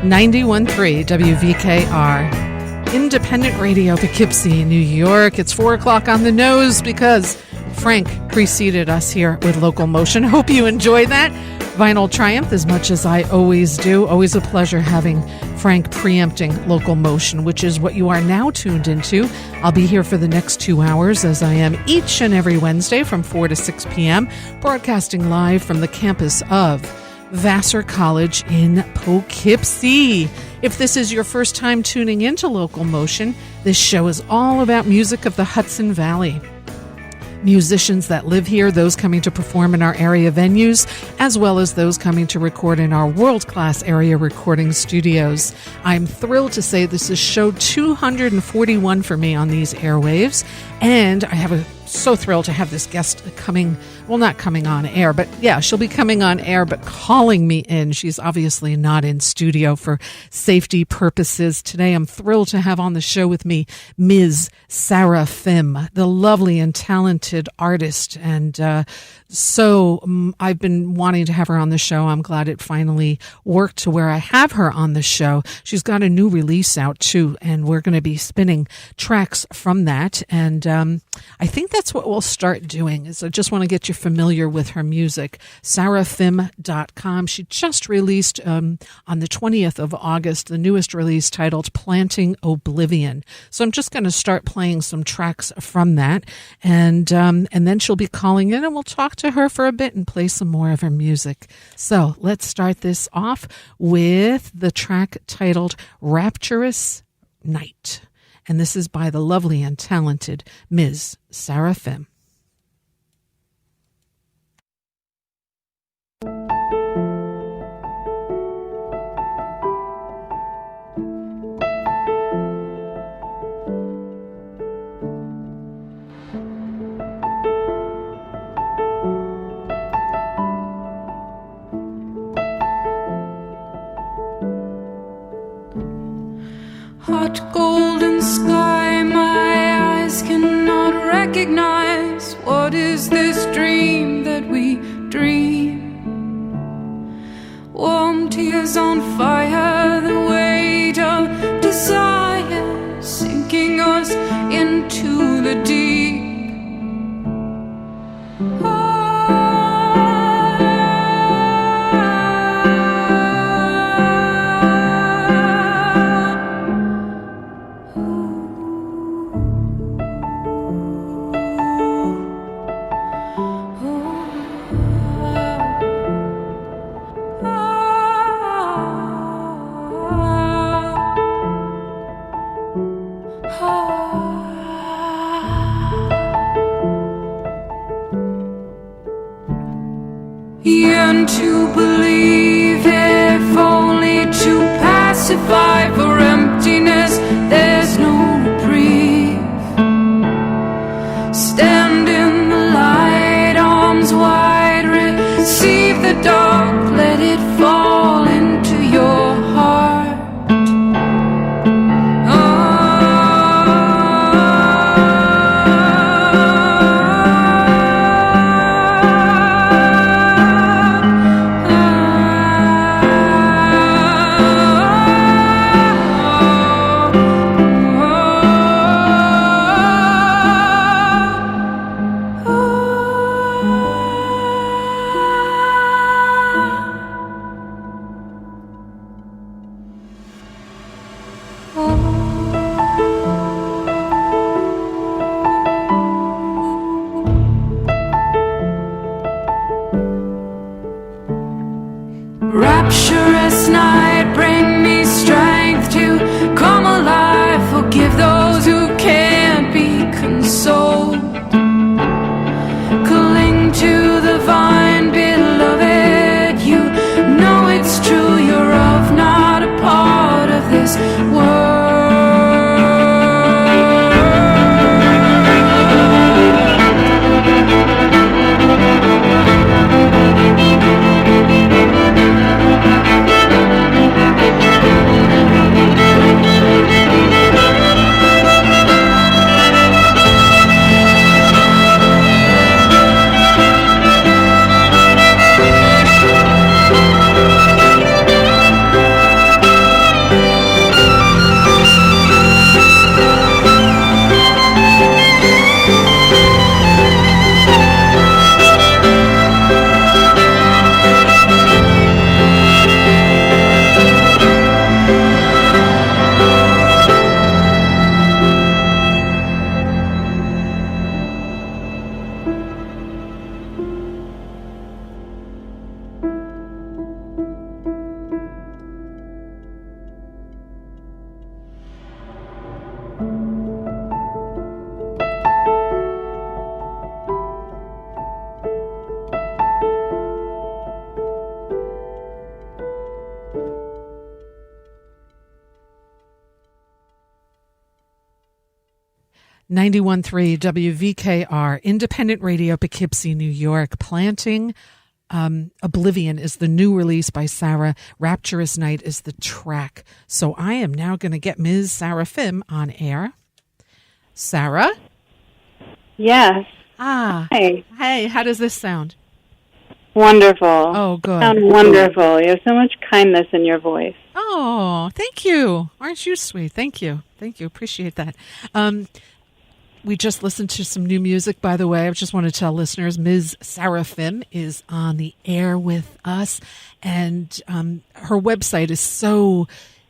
91.3 WVKR, independent radio, Poughkeepsie, New York. It's 4 o'clock on the nose because Frank preceded us here with LocalMotion. Hope you enjoy that. Vinyl Triumph as much as I always do. Always a pleasure having Frank preempting LocalMotion, which is what you are now tuned into. I'll be here for the next 2 hours, as I am each and every Wednesday from 4 to 6 p.m., broadcasting live from the campus of Vassar College in Poughkeepsie. If this is your first time tuning into LocalMotion, this show is all about music of the Hudson Valley. Musicians that live here, those coming to perform in our area venues, as well as those coming to record in our world-class area recording studios. I'm thrilled to say this is show 241 for me on these airwaves, and I have so thrilled to have this guest coming, well, not coming on air, but yeah, she'll be coming on air, but calling me in. She's obviously not in studio for safety purposes. Today, I'm thrilled to have on the show with me Ms. Sarah Fimm, the lovely and talented artist. And I've been wanting to have her on the show. I'm glad it finally worked to where I have her on the show. She's got a new release out too, and we're going to be spinning tracks from that. And I think that's what we'll start doing, is I just want to get you familiar with her music. SarahFimm.com. She just released on the 20th of August, the newest release titled Planting Oblivion. So I'm just going to start playing some tracks from that. And then she'll be calling in and we'll talk to her for a bit and play some more of her music. So let's start this off with the track titled Rapturous Night. And this is by the lovely and talented Ms. Sarah Fimm. Hot golden sky, my eyes cannot recognize. What is this dream that we dream? Warm tears on fire, the weight of desire sinking us into the deep. Yearn to believe, if only to pacify, for emptiness there's no reprieve. Stand in the light, arms wide, receive the dark, let it fall into your heart. Rapturous night, bring me strength to come alive. Forgive those who can't be consoled. Cling to the vine, beloved. You know it's true, you're of, not a part of this world. 91.3 WVKR, independent radio, Poughkeepsie, New York. Planting Oblivion is the new release by Sarah. Rapturous Night is the track. So I am now going to get Ms. Sarah Fimm on air. Sarah? Yes. Hey. Hey, how does this sound? Wonderful. Oh, good. Sound wonderful. You have so much kindness in your voice. Oh, thank you. Aren't you sweet? Thank you. Thank you. Appreciate that. We just listened to some new music, by the way. I just want to tell listeners, Ms. Sarah Fimm is on the air with us, and her website is so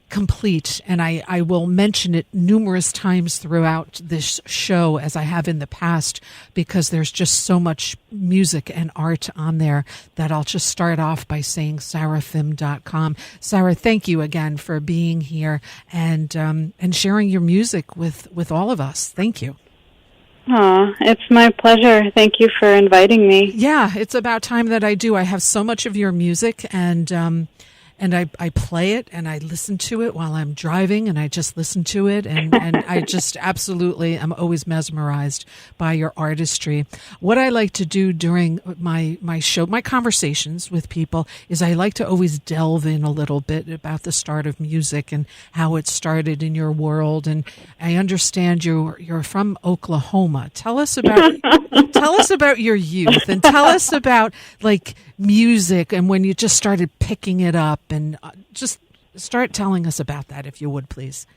complete, and I will mention it numerous times throughout this show, as I have in the past, because there's just so much music and art on there that I'll just start off by saying sarahfimm.com. Sarah, thank you again for being here and sharing your music with all of us. Thank you. Oh, it's my pleasure. Thank you for inviting me. Yeah, it's about time that I do. I have so much of your music, and I play it and I listen to it while I'm driving, and I just listen to it, and I just absolutely am always mesmerized by your artistry. What I like to do during my show, my conversations with people, is I like to always delve in a little bit about the start of music and how it started in your world. And I understand you're from Oklahoma. Tell us about your youth, and tell us about like music and when you just started picking it up, and just start telling us about that, if you would, please.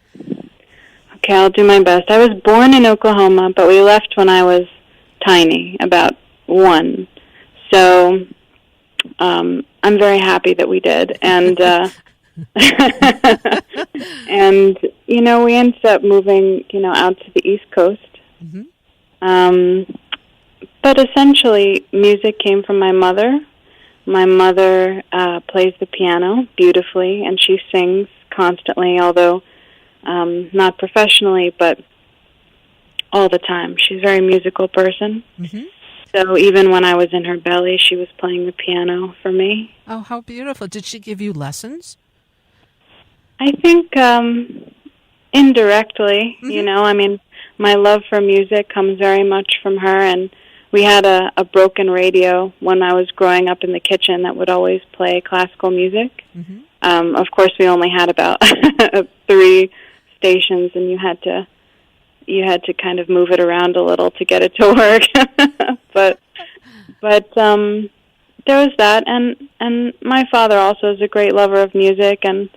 Okay, I'll do my best. I was born in Oklahoma, but we left when I was tiny, about 1. So I'm very happy that we did. And and we ended up moving out to the East Coast. Mm-hmm. But essentially, music came from my mother. My mother plays the piano beautifully, and she sings constantly, although not professionally, but all the time. She's a very musical person. Mm-hmm. So even when I was in her belly, she was playing the piano for me. Oh, how beautiful. Did she give you lessons? I think indirectly, mm-hmm. My love for music comes very much from her, and we had a broken radio when I was growing up in the kitchen that would always play classical music. Mm-hmm. Of course, we only had about 3 stations, and you had to kind of move it around a little to get it to work. but there was that, and my father also is a great lover of music, and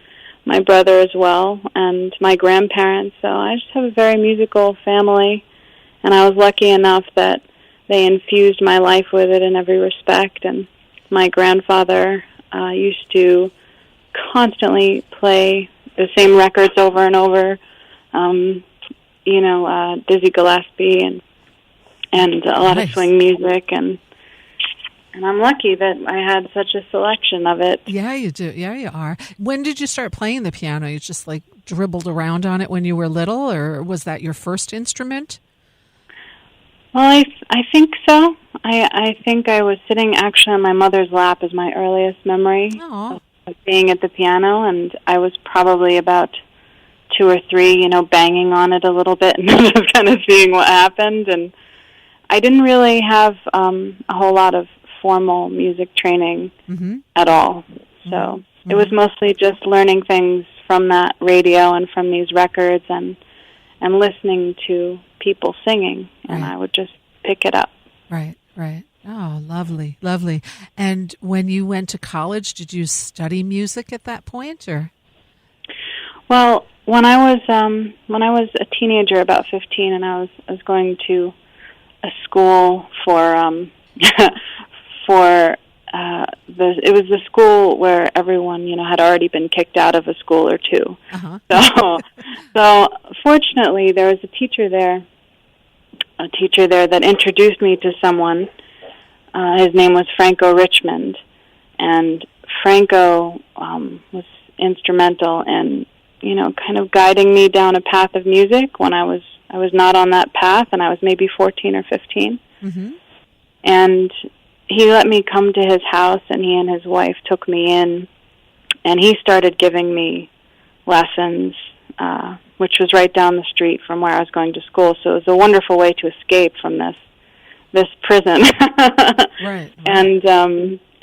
my brother as well, and my grandparents. So I just have a very musical family, and I was lucky enough that they infused my life with it in every respect. And my grandfather used to constantly play the same records over and over, Dizzy Gillespie and a lot of swing music, and I'm lucky that I had such a selection of it. Yeah, you do. Yeah, you are. When did you start playing the piano? You just like dribbled around on it when you were little, or was that your first instrument? Well, I think so. I think I was sitting actually on my mother's lap as my earliest memory of being at the piano, and I was probably about 2 or 3, banging on it a little bit and just kind of seeing what happened. And I didn't really have a whole lot of formal music training mm-hmm. at all. So mm-hmm. It was mostly just learning things from that radio and from these records and listening to people singing, and I would just pick it up. Right. Oh, lovely, lovely. And when you went to college, did you study music at that point, or? Well, when I was a teenager, about 15, and I was going to a school for it was the school where everyone had already been kicked out of a school or 2. Uh-huh. So fortunately, there was a teacher there that introduced me to someone. His name was Franco Richmond, and Franco was instrumental in kind of guiding me down a path of music when I was not on that path, and I was maybe 14 or 15. Mm-hmm. And he let me come to his house, and he and his wife took me in, and he started giving me lessons which was right down the street from where I was going to school. So it was a wonderful way to escape from this prison. Right.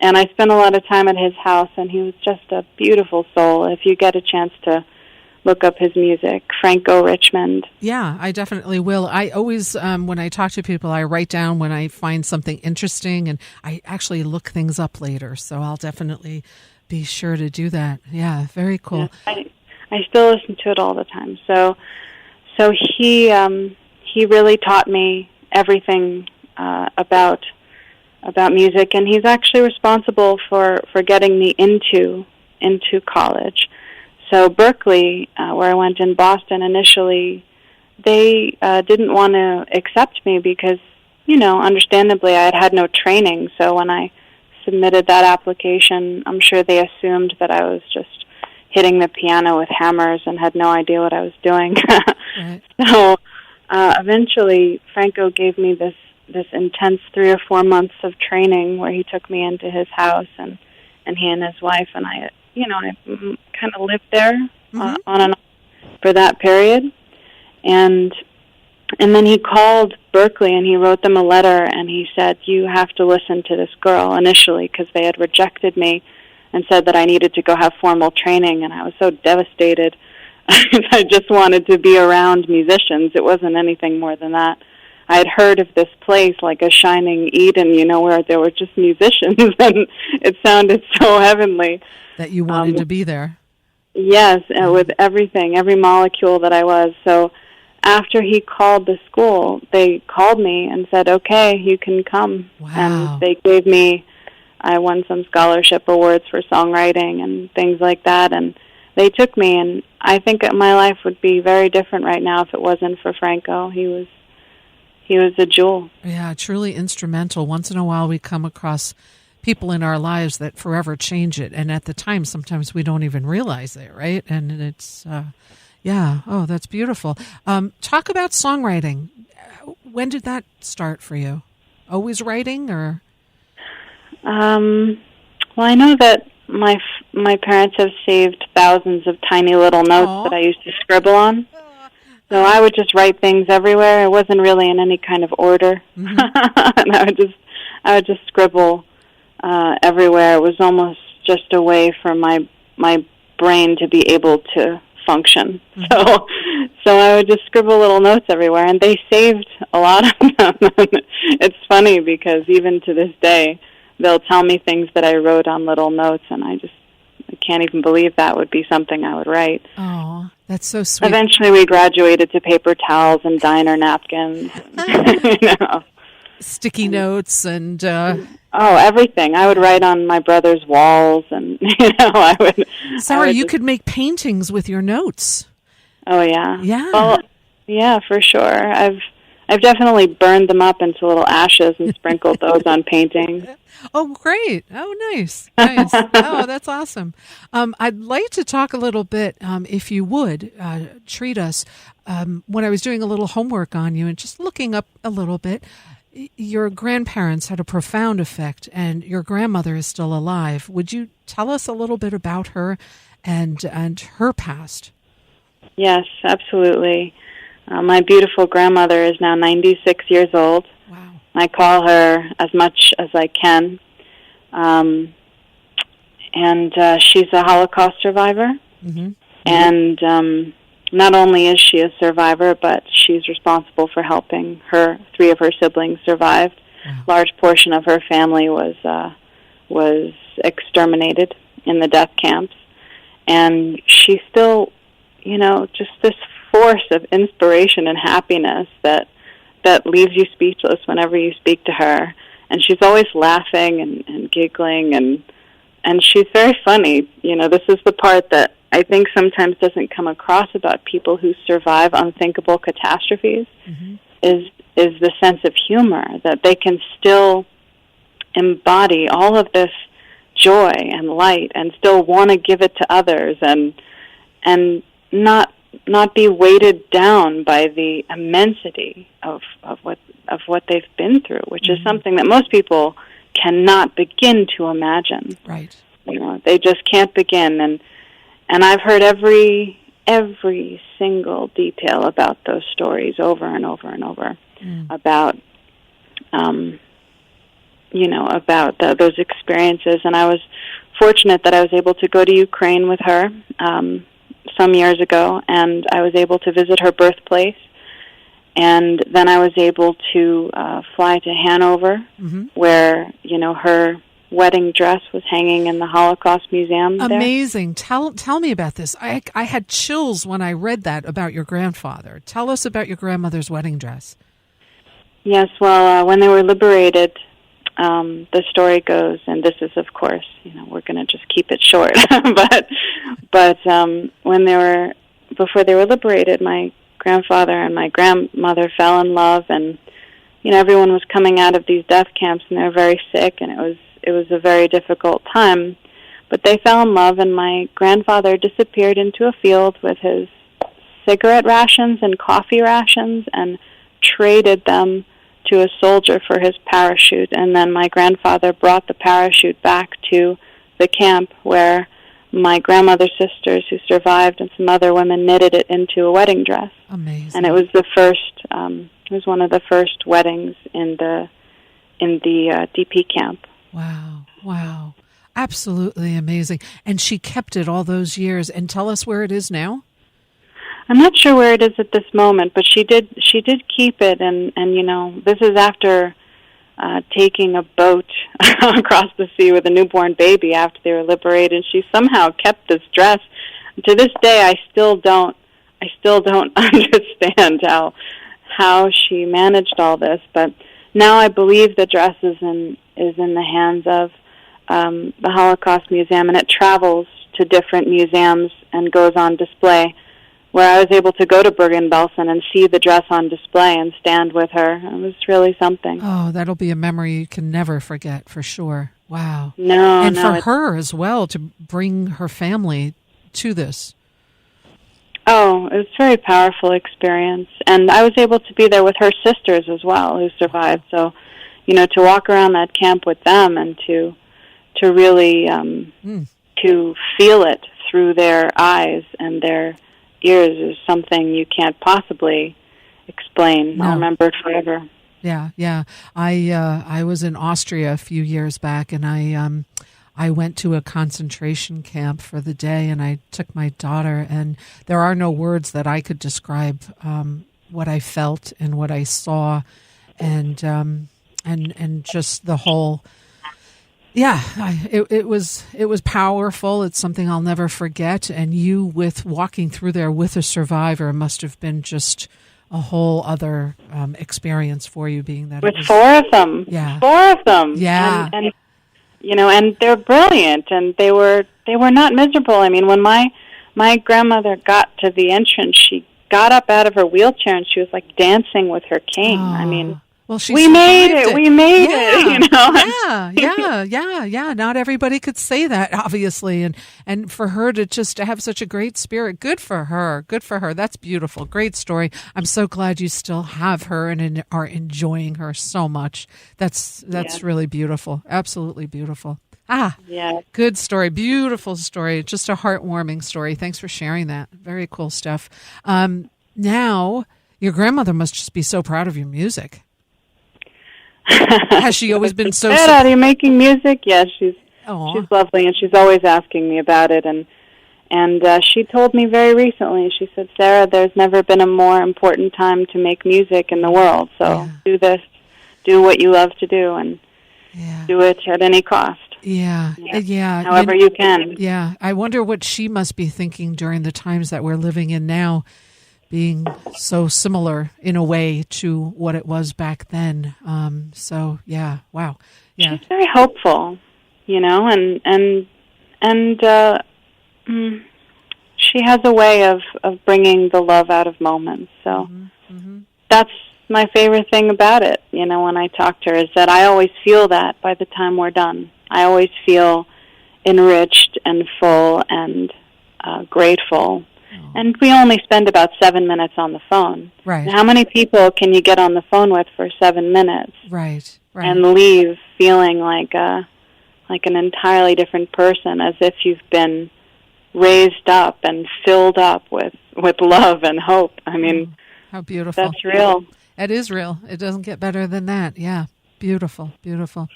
And I spent a lot of time at his house, and he was just a beautiful soul. If you get a chance to look up his music, Franco Richmond. Yeah, I definitely will. I always, when I talk to people, I write down when I find something interesting, and I actually look things up later. So I'll definitely be sure to do that. Yeah, very cool. Yeah, I still listen to it all the time. So he really taught me everything about music, and he's actually responsible for getting me into college. So Berkeley, where I went in Boston initially, they didn't want to accept me because, understandably, I had no training. So when I submitted that application, I'm sure they assumed that I was just hitting the piano with hammers and had no idea what I was doing. Right. So eventually, Franco gave me this intense 3 or 4 months of training where he took me into his house, and he and his wife and I kind of lived there on and off for that period. And then he called Berkeley and he wrote them a letter, and he said, "You have to listen to this girl," initially, because they had rejected me and said that I needed to go have formal training, and I was so devastated. I just wanted to be around musicians. It wasn't anything more than that. I had heard of this place like a shining Eden, where there were just musicians, and it sounded so heavenly. That you wanted to be there. Yes, with everything, every molecule that I was. So after he called the school, they called me and said, "Okay, you can come." Wow. And they gave me, I won some scholarship awards for songwriting and things like that, and they took me, and I think my life would be very different right now if it wasn't for Franco. He was a jewel. Yeah, truly instrumental. Once in a while we come across people in our lives that forever change it. And at the time, sometimes we don't even realize it, right? And it's, that's beautiful. Talk about songwriting. When did that start for you? Always writing, or? Well, I know that my parents have saved thousands of tiny little notes that I used to scribble on. So I would just write things everywhere. It wasn't really in any kind of order. And I would just scribble everywhere. It was almost just a way for my brain to be able to function. So I would just scribble little notes everywhere, and they saved a lot of them. It's funny because even to this day, they'll tell me things that I wrote on little notes, and I can't even believe that would be something I would write. Oh, that's so sweet. Eventually we graduated to paper towels and diner napkins. Sticky notes and... everything. I would write on my brother's walls, and, I would... Sarah, you could make paintings with your notes. Oh, yeah. Yeah. Well, yeah, for sure. I've definitely burned them up into little ashes and sprinkled those on paintings. Oh, great. Oh, nice. Nice. Oh, that's awesome. I'd like to talk a little bit, if you would, treat us. When I was doing a little homework on you and just looking up a little bit, your grandparents had a profound effect, and your grandmother is still alive. Would you tell us a little bit about her and her past? Yes, absolutely. My beautiful grandmother is now 96 years old. Wow. I call her as much as I can. And she's a Holocaust survivor. And not only is she a survivor, but she's responsible for helping 3 of her siblings survive. Wow. Large portion of her family was exterminated in the death camps. And she's still, just this force of inspiration and happiness that leaves you speechless whenever you speak to her. And she's always laughing and giggling, and she's very funny. This is the part that I think sometimes doesn't come across about people who survive unthinkable catastrophes, is the sense of humor, that they can still embody all of this joy and light and still want to give it to others, and not be weighted down by the immensity of what they've been through, which is something that most people cannot begin to imagine. Right. They just can't begin. And I've heard every every single detail about those stories over and over and over, about, those experiences. And I was fortunate that I was able to go to Ukraine with her some years ago, and I was able to visit her birthplace. And then I was able to fly to Hanover, where, her wedding dress was hanging in the Holocaust Museum there. Amazing. Tell me about this. I had chills when I read that about your grandfather. Tell us about your grandmother's wedding dress. Yes, well, when they were liberated, the story goes, and this is, of course, we're going to just keep it short, but before they were liberated, my grandfather and my grandmother fell in love, and everyone was coming out of these death camps, and they were very sick, and it was a very difficult time. But they fell in love, and my grandfather disappeared into a field with his cigarette rations and coffee rations and traded them to a soldier for his parachute. And then my grandfather brought the parachute back to the camp, where my grandmother's sisters who survived and some other women knitted it into a wedding dress. Amazing. And it was it was one of the first weddings in the DP camp. Wow. Absolutely amazing. And she kept it all those years. And tell us where it is now? I'm not sure where it is at this moment, but she did keep it, and this is after taking a boat across the sea with a newborn baby after they were liberated. She somehow kept this dress. To this day, I still don't understand how she managed all this, but now I believe the dress is in the hands of the Holocaust Museum, and it travels to different museums and goes on display, where I was able to go to Bergen-Belsen and see the dress on display and stand with her. It was really something. Oh, that'll be a memory you can never forget, for sure. Wow. No, for her as well, to bring her family to this. Oh, it was a very powerful experience. And I was able to be there with her sisters as well, who survived. So, to walk around that camp with them and to really to feel it through their eyes and their ears is something you can't possibly explain. No. I'll remember it forever. Yeah. I was in Austria a few years back, and I went to a concentration camp for the day, and I took my daughter, and there are no words that I could describe what I felt and what I saw, and just the whole. Yeah, it was powerful. It's something I'll never forget. And you, with walking through there with a survivor, must have been just a whole other experience for you, being that with four of them. Yeah, 4 of them. Yeah, and and they're brilliant, and they were not miserable. I mean, when my grandmother got to the entrance, she got up out of her wheelchair and she was like dancing with her cane. I mean. Well, we made it. Yeah. Not everybody could say that, obviously, and for her to just have such a great spirit, good for her. That's beautiful. Great story. I'm so glad you still have her and are enjoying her so much. That's really beautiful. Absolutely beautiful. Yeah. Good story. Beautiful story. Just a heartwarming story. Thanks for sharing that. Very cool stuff. Now, your grandmother must just be so proud of your music. Has she always been so? Are you making music? Yes, she's lovely, and she's always asking me about it. And she told me very recently. She said, "Sarah, there's never been a more important time to make music in the world. So do what you love to do, and do it at any cost. However you can." Yeah, I wonder what she must be thinking during the times that we're living in now, being so similar in a way to what it was back then. Wow. Yeah. She's very hopeful, and she has a way of bringing the love out of moments. So that's my favorite thing about it, when I talk to her, is that I always feel that by the time we're done. I always feel enriched and full and grateful. And we only spend about 7 minutes on the phone. Right. How many people can you get on the phone with for 7 minutes? Right. And leave feeling like an entirely different person, as if you've been raised up and filled up with love and hope. I mean, how beautiful. That's real. It is real. It doesn't get better than that. Yeah. Beautiful. Beautiful.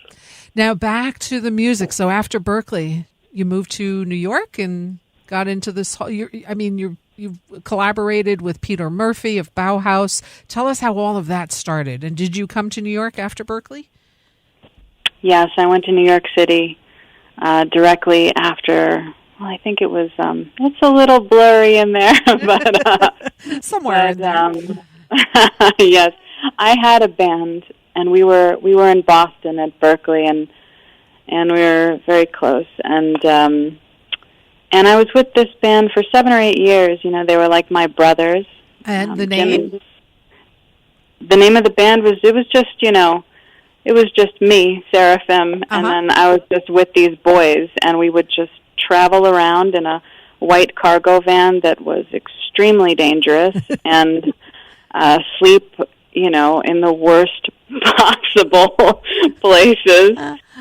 Now back to the music. So after Berkeley, you moved to New York and got into this whole, you collaborated with Peter Murphy of Bauhaus. Tell us how all of that started. And did you come to New York after Berkeley? Yes, I went to New York City directly after. Well, I think it was. It's a little blurry in there, but somewhere in there. Yes, I had a band, and we were in Boston at Berkeley, and we were very close, and I was with this band for 7 or 8 years. You know, they were like my brothers. And the name? The name of the band was just me, Sarah Fimm, and then I was just with these boys, and we would just travel around in a white cargo van that was extremely dangerous and sleep, in the worst possible places,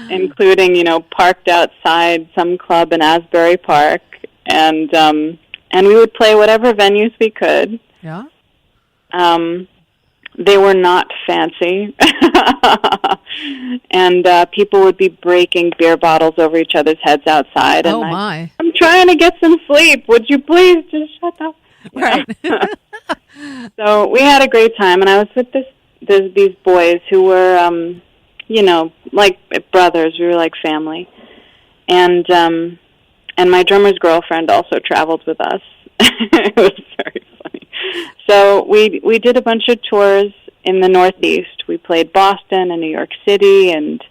including, parked outside some club in Asbury Park, and we would play whatever venues we could. Yeah. They were not fancy, and people would be breaking beer bottles over each other's heads outside. And my! I'm trying to get some sleep. Would you please just shut up? Right. So we had a great time, and I was with these boys who were, like brothers. We were like family, and my drummer's girlfriend also traveled with us. It was very funny. So we did a bunch of tours in the Northeast. We played Boston and New York City and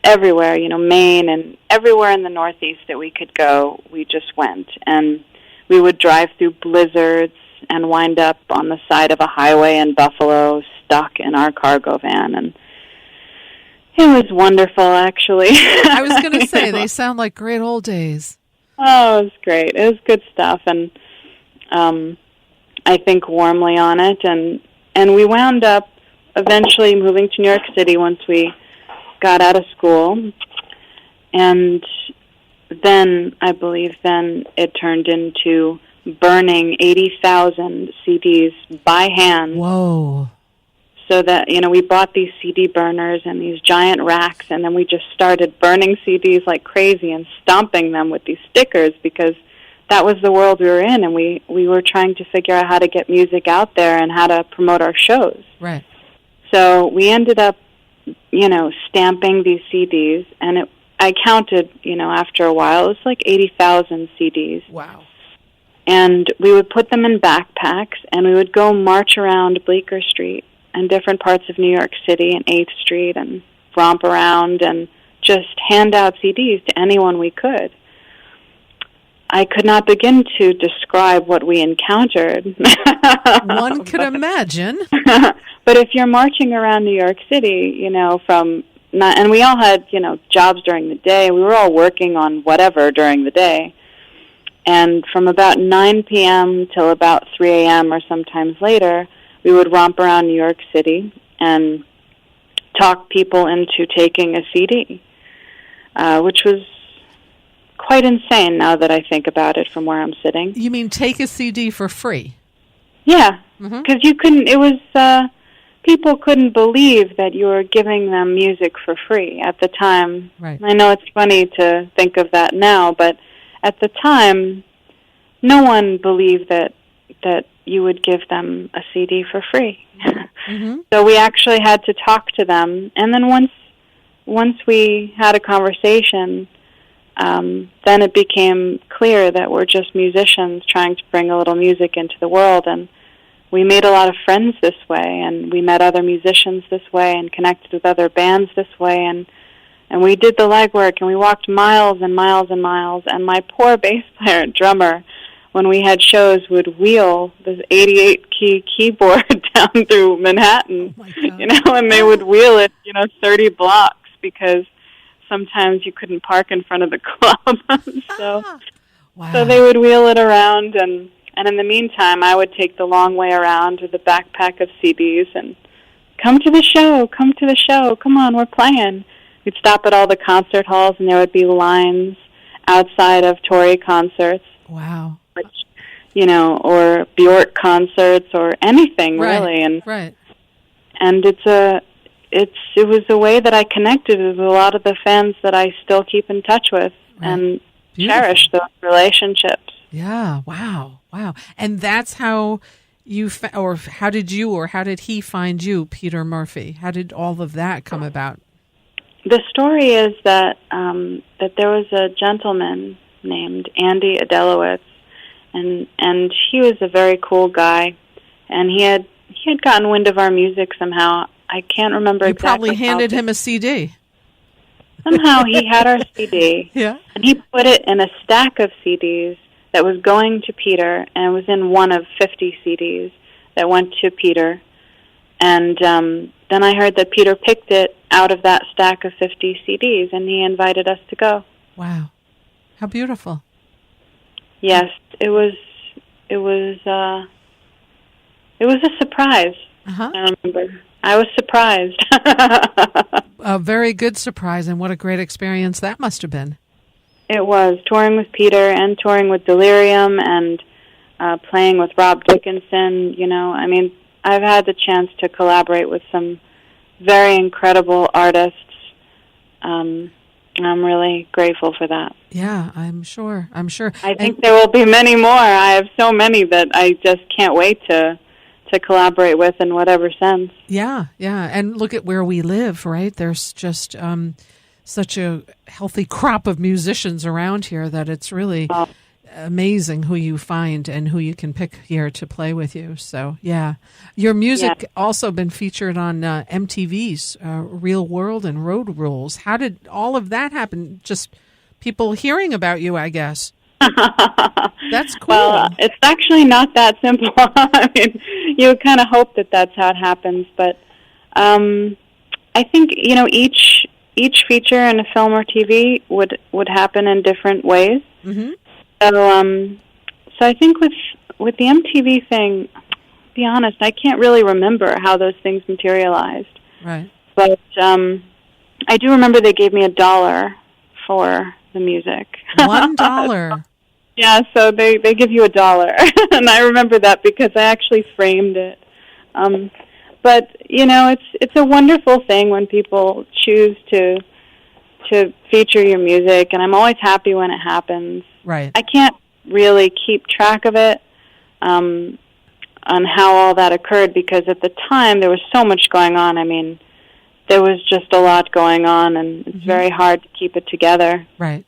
everywhere, Maine, and everywhere in the Northeast that we could go, we just went. And we would drive through blizzards and wind up on the side of a highway in Buffalo, stuck in our cargo van. And it was wonderful, actually. I was going to say, they sound like great old days. Oh, it was great. It was good stuff, and I think warmly on it. And we wound up eventually moving to New York City once we got out of school. And then, I believe, it turned into burning 80,000 CDs by hand. Whoa. So that, we bought these CD burners and these giant racks, and then we just started burning CDs like crazy and stomping them with these stickers, because that was the world we were in, and we were trying to figure out how to get music out there and how to promote our shows. Right. So we ended up, stamping these CDs, and I counted, after a while, it was like 80,000 CDs. Wow. And we would put them in backpacks, and we would go march around Bleecker Street and different parts of New York City and 8th Street and romp around and just hand out CDs to anyone we could. I could not begin to describe what we encountered. One could imagine. But if you're marching around New York City, and we all had, jobs during the day. We were all working on whatever during the day. And from about 9 p.m. till about 3 a.m. or sometimes later, we would romp around New York City and talk people into taking a CD, which was quite insane now that I think about it from where I'm sitting. You mean take a CD for free? Yeah, because people couldn't believe that you were giving them music for free at the time. Right. I know it's funny to think of that now, but at the time, no one believed that you would give them a CD for free. So we actually had to talk to them, and then once we had a conversation, then it became clear that we're just musicians trying to bring a little music into the world, and we made a lot of friends this way, and we met other musicians this way and connected with other bands this way, and we did the legwork, and we walked miles and miles and miles, and my poor bass player and drummer, when we had shows, would wheel this 88-key keyboard down through Manhattan, and they would wheel it, 30 blocks, because sometimes you couldn't park in front of the club. So they would wheel it around, and in the meantime, I would take the long way around with a backpack of CDs and come to the show, come on, we're playing. We'd stop at all the concert halls, and there would be lines outside of Tory concerts. Wow. Which, or Bjork concerts or anything really. And it was a way that I connected with a lot of the fans that I still keep in touch with and cherish those relationships. Yeah. Wow. And that's how how did he find you, Peter Murphy? How did all of that come about? The story is that there was a gentleman named Andy Adelowitz, and he was a very cool guy, and he had gotten wind of our music somehow. I can't remember exactly. You probably handed him a CD. Somehow he had our CD, and he put it in a stack of CDs that was going to Peter, and it was in one of 50 CDs that went to Peter. And then I heard that Peter picked it out of that stack of 50 CDs, and he invited us to go. Wow. How beautiful. Yes, it was a surprise. I remember. I was surprised. A very good surprise, and what a great experience that must have been. It was, touring with Peter and touring with Delirium and playing with Rob Dickinson. I've had the chance to collaborate with some very incredible artists. And I'm really grateful for that. Yeah, I'm sure. I think there will be many more. I have so many that I just can't wait to collaborate with in whatever sense. Yeah. And look at where we live, right? There's just such a healthy crop of musicians around here that it's really amazing who you find and who you can pick here to play with you. So, yeah. Your music also been featured on MTV's Real World and Road Rules. How did all of that happen? Just people hearing about you, I guess. That's cool. Well, it's actually not that simple. I mean, you would kind of hope that that's how it happens, but I think each feature in a film or TV would happen in different ways. Mm-hmm. So I think with the MTV thing, to be honest, I can't really remember how those things materialized. Right. But I do remember they gave me $1 for the music. $1. Yeah, so they give you $1, and I remember that because I actually framed it. But it's a wonderful thing when people choose to feature your music, and I'm always happy when it happens. Right. I can't really keep track of it on how all that occurred because at the time there was so much going on. I mean, there was just a lot going on, and it's very hard to keep it together. Right.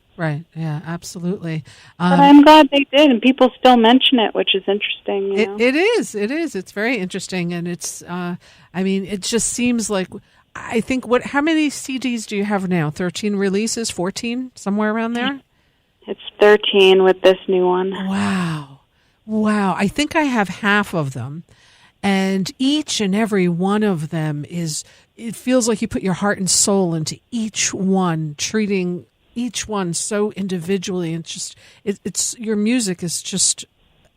Yeah, absolutely. But I'm glad they did, and people still mention it, which is interesting. It is. It's very interesting, and it's. It just seems like. I think how many CDs do you have now? 13 releases, 14, somewhere around there. It's 13 with this new one. Wow. I think I have half of them, and each and every one of them it feels like you put your heart and soul into each one, treating each one so individually, and just it's your music is just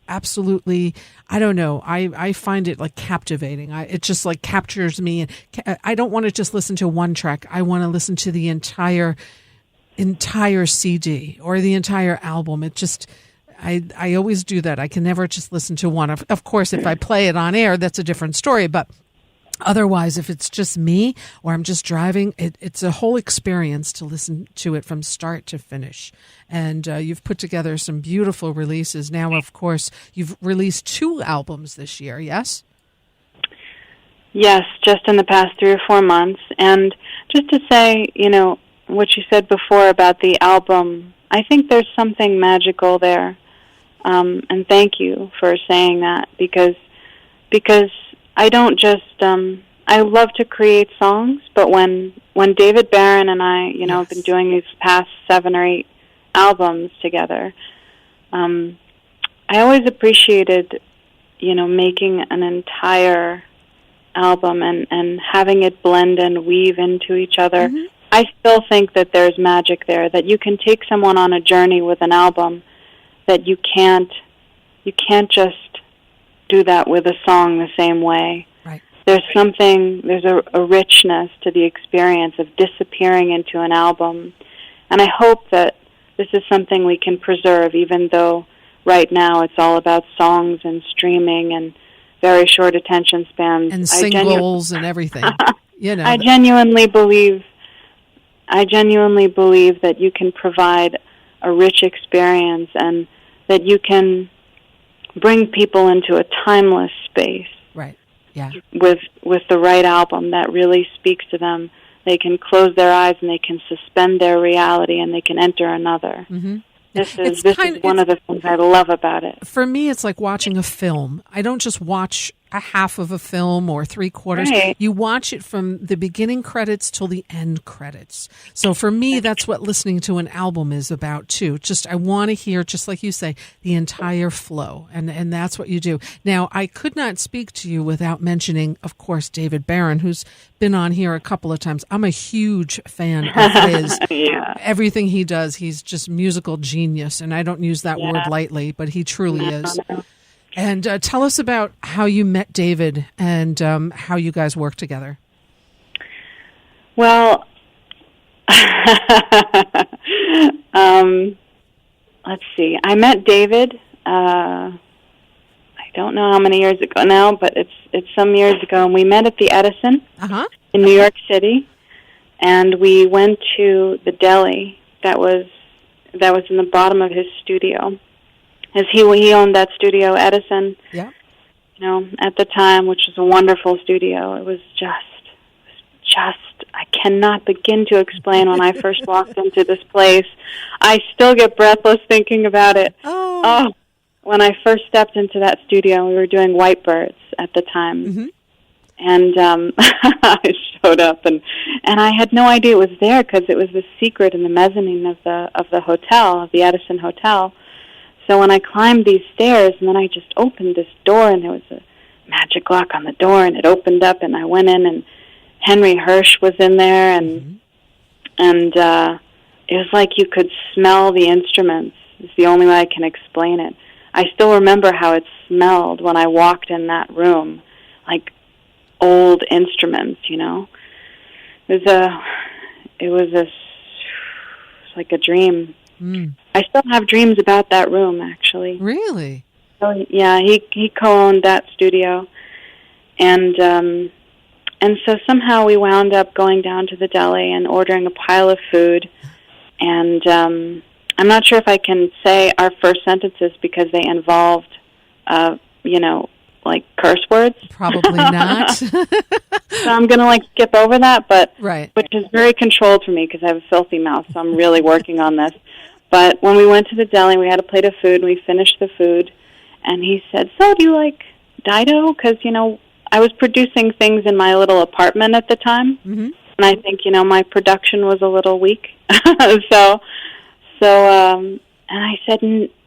absolutely, I don't know, I find it like captivating. It just like captures me, and I don't want to just listen to one track. I want to listen to the entire CD or the entire album. It just I always do that. I can never just listen to one. Of course, if I play it on air, that's a different story, but otherwise, if it's just me or I'm just driving, it's a whole experience to listen to it from start to finish. And you've put together some beautiful releases. Now, of course, you've released 2 albums this year, yes? Yes, just in the past 3 or 4 months. And just to say, what you said before about the album, I think there's something magical there. And thank you for saying that because I don't just, I love to create songs, but when David Barron and I, have been doing these past 7 or 8 albums together, I always appreciated, making an entire album and having it blend and weave into each other. Mm-hmm. I still think that there's magic there, that you can take someone on a journey with an album that you can't just do that with a song the same way. Right. There's a richness to the experience of disappearing into an album. And I hope that this is something we can preserve, even though right now it's all about songs and streaming and very short attention spans. And singles and everything. You know. I genuinely believe that you can provide a rich experience and that you can bring people into a timeless space. Right. Yeah. With the right album that really speaks to them. They can close their eyes and they can suspend their reality and they can enter another. Mm-hmm. This is one of the things I love about it. For me, it's like watching a film. I don't just watch a half of a film or 3/4. Right. You watch it from the beginning credits till the end credits. So for me, that's what listening to an album is about too. Just I want to hear, just like you say, the entire flow, and that's what you do. Now, I could not speak to you without mentioning, of course, David Barron, who's been on here a couple of times. I'm a huge fan of his. Yeah. Everything he does, he's just musical genius, and I don't use that word lightly, but he truly is. No. And tell us about how you met David and how you guys work together. Well, let's see. I met David. I don't know how many years ago now, but it's some years ago, and we met at the Edison in New York City, and we went to the deli that was in the bottom of his studio. As he owned that studio, Edison, yeah, at the time, which was a wonderful studio. It was just, I cannot begin to explain when I first walked into this place. I still get breathless thinking about it. Oh, when I first stepped into that studio, we were doing Whitebirds at the time. Mm-hmm. And I showed up, and I had no idea it was there because it was the secret in the mezzanine of the hotel, of the Edison Hotel. So when I climbed these stairs, and then I just opened this door, and there was a magic lock on the door, and it opened up, and I went in, and Henry Hirsch was in there, and it was like you could smell the instruments. It's the only way I can explain it. I still remember how it smelled when I walked in that room, like old instruments. It was like a dream. Mm. I still have dreams about that room, actually. Really? So, yeah, he co-owned that studio, and so somehow we wound up going down to the deli and ordering a pile of food, and I'm not sure if I can say our first sentences because they involved, like curse words. Probably not. So I'm going to skip over that, but right. Which is very controlled for me because I have a filthy mouth, so I'm really working on this. But when we went to the deli, we had a plate of food, and we finished the food, and he said, "So do you like Dido?" Because, I was producing things in my little apartment at the time, mm-hmm. and I think, my production was a little weak. So, and I said,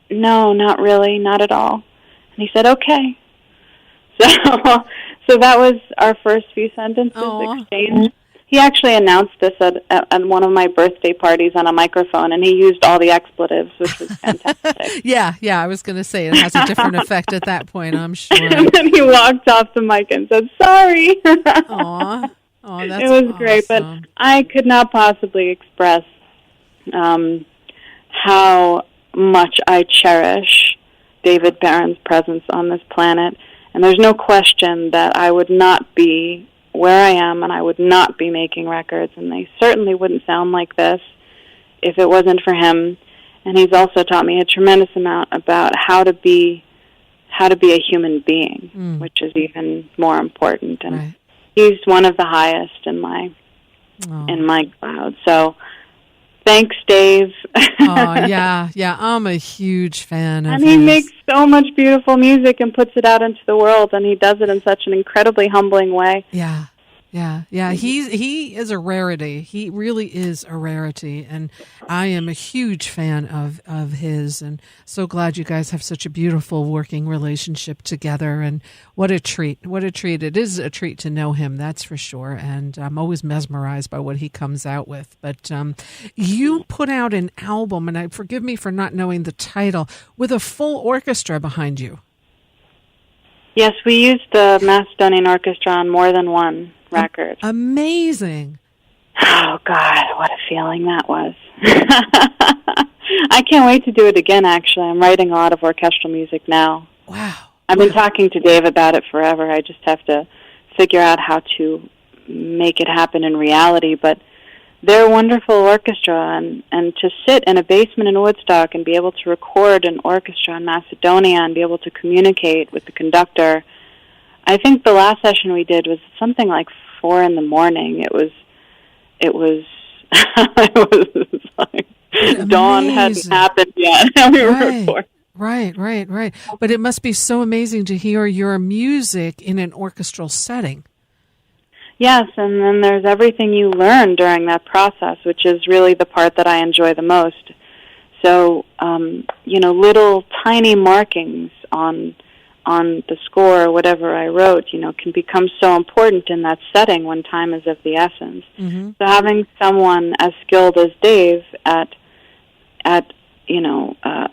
"No, not really, not at all." And he said, "Okay." So that was our first few sentences exchanged. He actually announced this at one of my birthday parties on a microphone, and he used all the expletives, which was fantastic. Yeah, I was going to say it has a different effect at that point, I'm sure. And then he walked off the mic and said, "Sorry." Aw, that's It was awesome. great, but I could not possibly express how much I cherish David Barron's presence on this planet. And there's no question that I would not be where I am, and I would not be making records, and they certainly wouldn't sound like this if it wasn't for him. And he's also taught me a tremendous amount about how to be a human being, which is even more important. And right. He's one of the highest in my cloud. So thanks, Dave. Yeah, I'm a huge fan of his. And he makes so much beautiful music and puts it out into the world, and he does it in such an incredibly humbling way. Yeah. He is a rarity. He really is a rarity, and I am a huge fan of his, and so glad you guys have such a beautiful working relationship together. And what a treat! What a treat! It is a treat to know him, that's for sure. And I'm always mesmerized by what he comes out with. But you put out an album, and forgive me for not knowing the title, with a full orchestra behind you. Yes, we used the Macedonian Orchestra on more than one record. Amazing. Oh, God, what a feeling that was. I can't wait to do it again, actually. I'm writing a lot of orchestral music now. Wow. I've been talking to Dave about it forever. I just have to figure out how to make it happen in reality. But they're a wonderful orchestra, and to sit in a basement in Woodstock and be able to record an orchestra in Macedonia and be able to communicate with the conductor. I think the last session we did was something like 4 a.m. It was it was like dawn hadn't happened yet. We were recording. Right. But it must be so amazing to hear your music in an orchestral setting. Yes, and then there's everything you learn during that process, which is really the part that I enjoy the most. So, little tiny markings on the score or whatever I wrote, can become so important in that setting when time is of the essence. Mm-hmm. So having someone as skilled as Dave at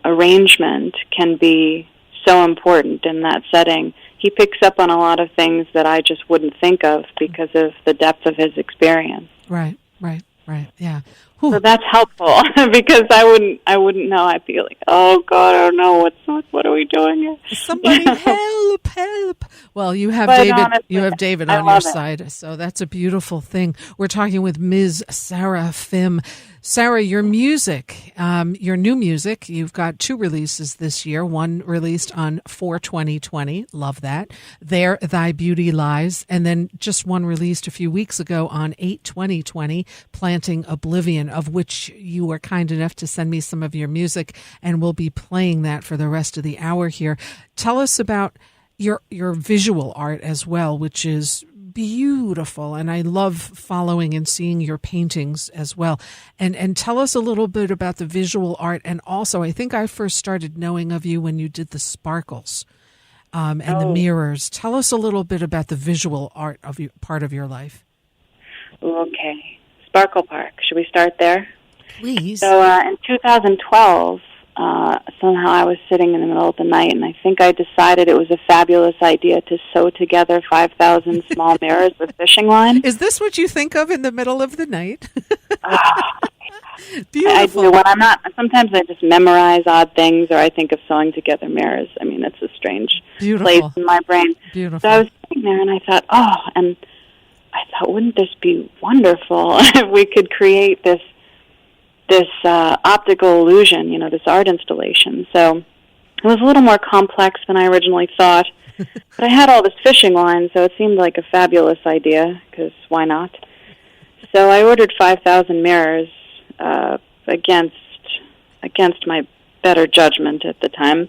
arrangement can be so important in that setting. He picks up on a lot of things that I just wouldn't think of because of the depth of his experience. Right, yeah. So that's helpful because I wouldn't know. I'd be like, oh God, I don't know what are we doing here? Somebody help. Well, you have David. Honestly, you have David on your side, so that's a beautiful thing. We're talking with Ms. Sarah Fimm. Sarah, your music, your new music, you've got 2 releases this year. One released on 4/20/20. Love that. There Thy Beauty Lies. And then just one released a few weeks ago on 8/20/20, Planting Oblivion, of which you were kind enough to send me some of your music, and we'll be playing that for the rest of the hour here. Tell us about your visual art as well, which is beautiful, and I love following and seeing your paintings as well. And tell us a little bit about the visual art, and also I think I first started knowing of you when you did the sparkles and the mirrors. Tell us a little bit about the visual art of part of your life. Okay. Sparkle Park. Should we start there? Please. So in 2012, somehow I was sitting in the middle of the night, and I think I decided it was a fabulous idea to sew together 5,000 small mirrors with fishing line. Is this what you think of in the middle of the night? Beautiful. I do. When I'm not, sometimes I just memorize odd things, or I think of sewing together mirrors. I mean, it's a strange place in my brain. Beautiful. So I was sitting there, and I thought, wouldn't this be wonderful if we could create this optical illusion, this art installation. So it was a little more complex than I originally thought. But I had all this fishing line, so it seemed like a fabulous idea, because why not? So I ordered 5,000 mirrors against my better judgment at the time.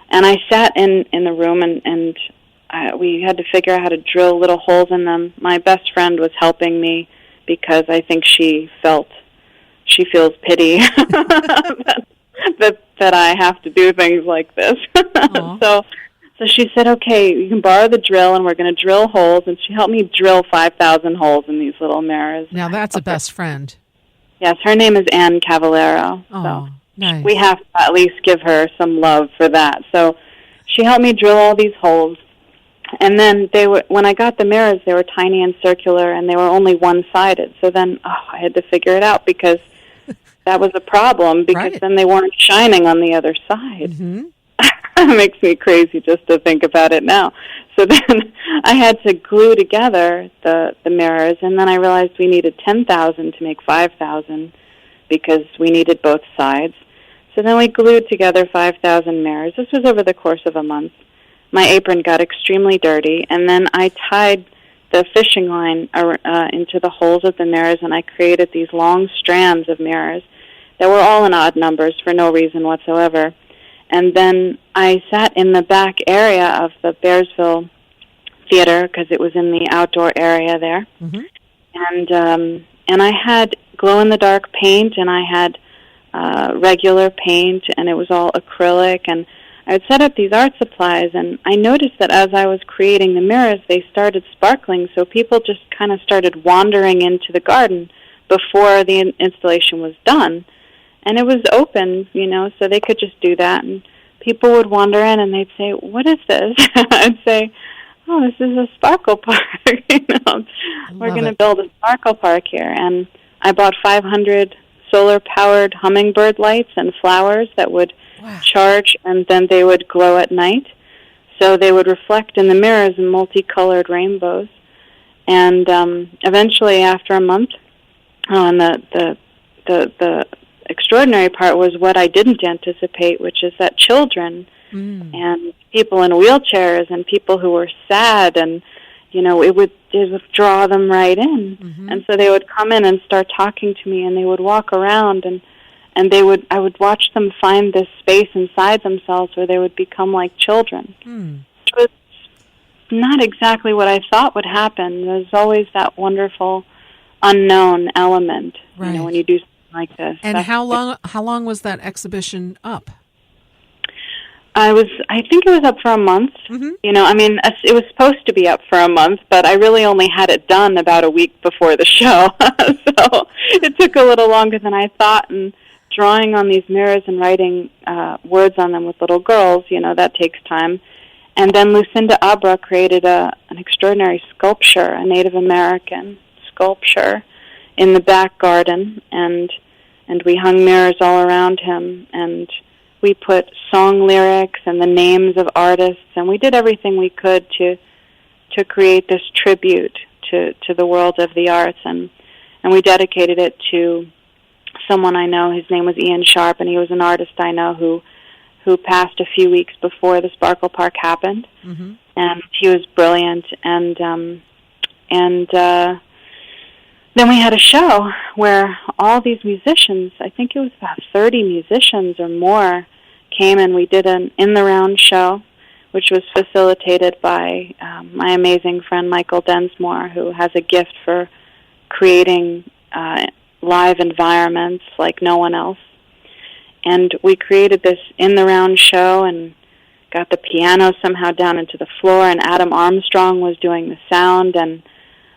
And I sat in the room, and we had to figure out how to drill little holes in them. My best friend was helping me because I think she feels pity that I have to do things like this. So she said, okay, you can borrow the drill, and we're going to drill holes. And she helped me drill 5,000 holes in these little mirrors. Now that's a best friend. Yes, her name is Ann Cavallero. Oh, so nice. We have to at least give her some love for that. So she helped me drill all these holes. And then when I got the mirrors, they were tiny and circular, and they were only one-sided. So then I had to figure it out, because that was a problem, because then they weren't shining on the other side. Mm-hmm. It makes me crazy just to think about it now. So then I had to glue together the mirrors, and then I realized we needed 10,000 to make 5,000, because we needed both sides. So then we glued together 5,000 mirrors. This was over the course of a month. My apron got extremely dirty, and then I tied the fishing line into the holes of the mirrors, and I created these long strands of mirrors that were all in odd numbers for no reason whatsoever. And then I sat in the back area of the Bearsville Theater, because it was in the outdoor area there. Mm-hmm. And I had glow-in-the-dark paint, and I had regular paint, and it was all acrylic, and I had set up these art supplies, and I noticed that as I was creating the mirrors, they started sparkling, so people just kind of started wandering into the garden before the installation was done. And it was open, so they could just do that, and people would wander in, and they'd say, what is this? I'd say, oh, this is a sparkle park. We're going to build a sparkle park here. And I bought 500 solar-powered hummingbird lights and flowers that would charge, and then they would glow at night. So they would reflect in the mirrors in multicolored rainbows. And eventually, after a month, and the extraordinary part was what I didn't anticipate, which is that children and people in wheelchairs and people who were sad, and it would draw them right in. And so they would come in and start talking to me, and they would walk around, and I would watch them find this space inside themselves where they would become like children. Which was not exactly what I thought would happen. There's always that wonderful unknown element, when you do something like this. And how long was that exhibition up? I think it was up for a month. It was supposed to be up for a month, but I really only had it done about a week before the show. So it took a little longer than I thought, and drawing on these mirrors and writing words on them with little girls, that takes time. And then Lucinda Abra created an extraordinary sculpture, a Native American sculpture, in the back garden, and we hung mirrors all around him, and we put song lyrics and the names of artists, and we did everything we could to create this tribute to the world of the arts, and we dedicated it to someone I know. His name was Ian Sharp, and he was an artist I know who passed a few weeks before the Sparkle Park happened, and he was brilliant. And then we had a show where all these musicians, I think it was about 30 musicians or more, came, and we did an in-the-round show, which was facilitated by my amazing friend Michael Densmore, who has a gift for creating live environments like no one else. And we created this in-the-round show and got the piano somehow down into the floor, and Adam Armstrong was doing the sound, and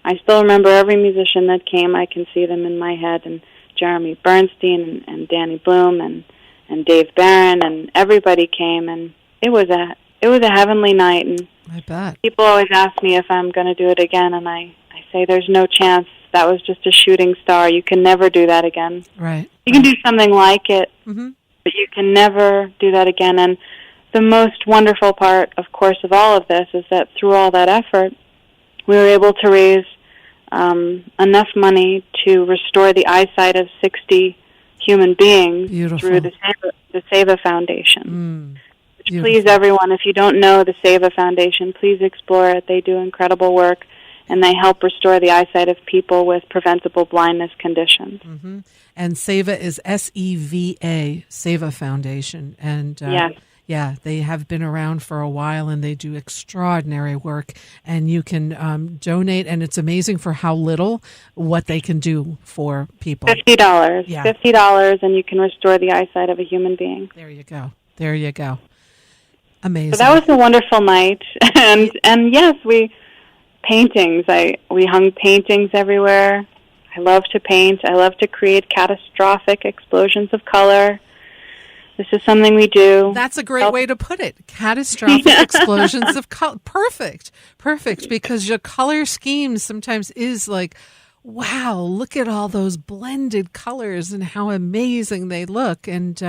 I still remember every musician that came. I can see them in my head, and Jeremy Bernstein and Danny Bloom and Dave Barron, and everybody came, and it was a heavenly night. And I bet. People always ask me if I'm going to do it again, and I say there's no chance. That was just a shooting star. You can never do that again. Right. You can do something like it, but you can never do that again. And the most wonderful part, of course, of all of this is that through all that effort, we were able to raise enough money to restore the eyesight of 60 human beings through the Seva Foundation. Please, everyone, if you don't know the Seva Foundation, please explore it. They do incredible work, and they help restore the eyesight of people with preventable blindness conditions. And Seva is SEVA, Seva Foundation. And yes. Yeah, they have been around for a while, and they do extraordinary work. And you can donate, and it's amazing for how little what they can do for people. $50. Yeah. $50, and you can restore the eyesight of a human being. There you go. There you go. Amazing. So that was a wonderful night. And yes, we hung paintings everywhere. I love to paint. I love to create catastrophic explosions of color. This is something we do. That's a great way to put it. Catastrophic explosions of color. Perfect. Because your color scheme sometimes is like, wow, look at all those blended colors and how amazing they look. And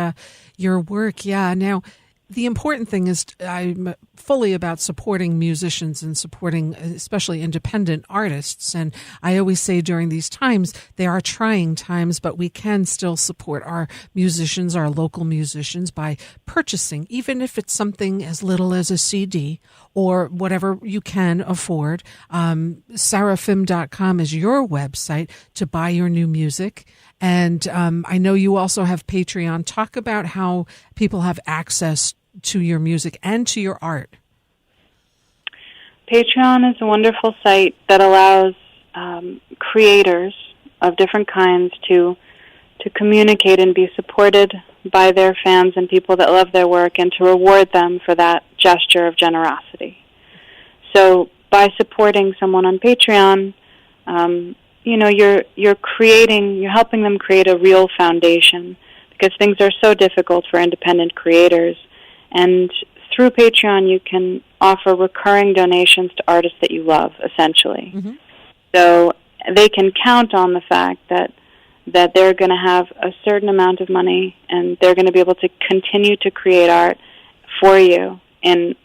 your work, yeah. Now, the important thing is I'm fully about supporting musicians and supporting especially independent artists. And I always say during these times, they are trying times, but we can still support our musicians, our local musicians, by purchasing, even if it's something as little as a CD or whatever you can afford. SarahFimm.com is your website to buy your new music. And I know you also have Patreon. Talk about how people have access to your music and to your art. Patreon is a wonderful site that allows creators of different kinds to communicate and be supported by their fans and people that love their work, and to reward them for that gesture of generosity. So by supporting someone on Patreon, you're helping them create a real foundation, because things are so difficult for independent creators. And through Patreon, you can offer recurring donations to artists that you love, essentially. So they can count on the fact that that they're going to have a certain amount of money and they're going to be able to continue to create art for you in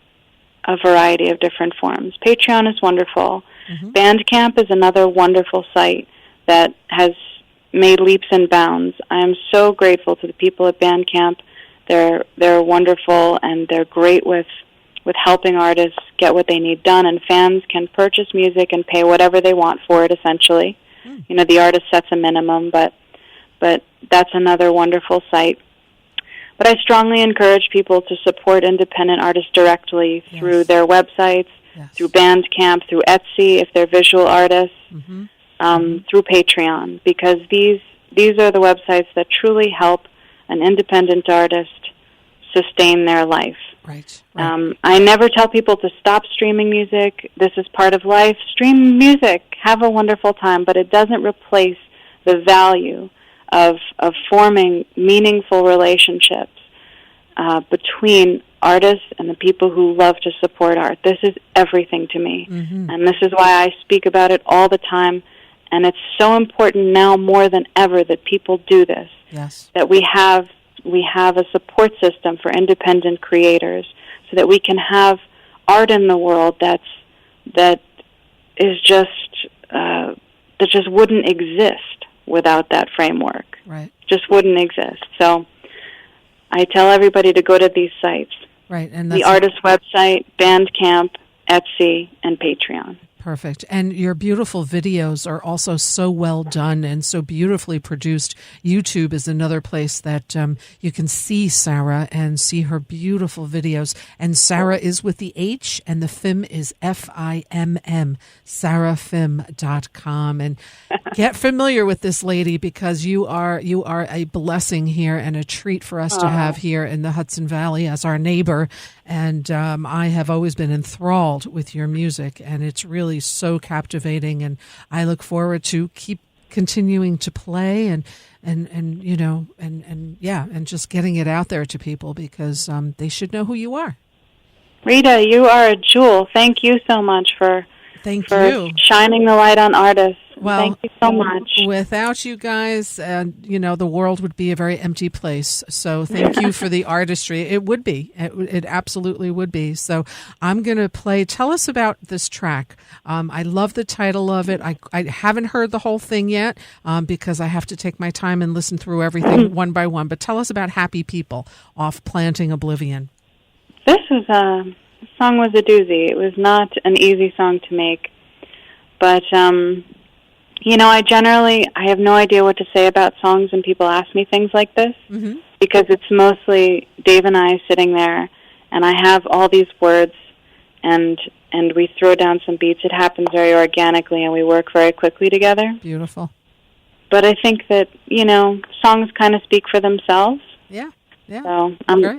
a variety of different forms. Patreon is wonderful. Mm-hmm. Bandcamp is another wonderful site that has made leaps and bounds. I am so grateful to the people at Bandcamp. They're wonderful, and they're great with helping artists get what they need done, and fans can purchase music and pay whatever they want for it, essentially. Mm. You know, the artist sets a minimum, but that's another wonderful site. But I strongly encourage people to support independent artists directly through their websites, through Bandcamp, through Etsy if they're visual artists, through Patreon, because these are the websites that truly help an independent artist sustain their life. Right. I never tell people to stop streaming music. This is part of life. Stream music. Have a wonderful time, but it doesn't replace the value of forming meaningful relationships between artists and the people who love to support art. This is everything to me, and this is why I speak about it all the time, and it's so important now more than ever that people do this, that we have a support system for independent creators so that we can have art in the world that just wouldn't exist without that framework. Right. Just wouldn't exist. So I tell everybody to go to these sites. Right. And the artist website, Bandcamp, Etsy, and Patreon. Perfect. And your beautiful videos are also so well done and so beautifully produced. YouTube is another place that you can see Sarah and see her beautiful videos. And Sarah is with the H, and the Fimm is Fimm, sarahfimm.com. And get familiar with this lady, because you are a blessing here and a treat for us to have here in the Hudson Valley as our neighbor. And I have always been enthralled with your music, and it's really so captivating. And I look forward to keep continuing to play and just getting it out there to people, because they should know who you are. Rita, you are a jewel. Thank you so much for shining the light on artists. Well, thank you so much. Without you guys, the world would be a very empty place. So thank you for the artistry. It would be. It absolutely would be. So I'm going to play. Tell us about this track. I love the title of it. I haven't heard the whole thing yet because I have to take my time and listen through everything one by one. But tell us about Happy People off Planting Oblivion. This song was a doozy. It was not an easy song to make. But I have no idea what to say about songs when people ask me things like this, because it's mostly Dave and I sitting there, and I have all these words, and we throw down some beats. It happens very organically, and we work very quickly together. Beautiful. But I think that, songs kind of speak for themselves. Yeah. Yeah. So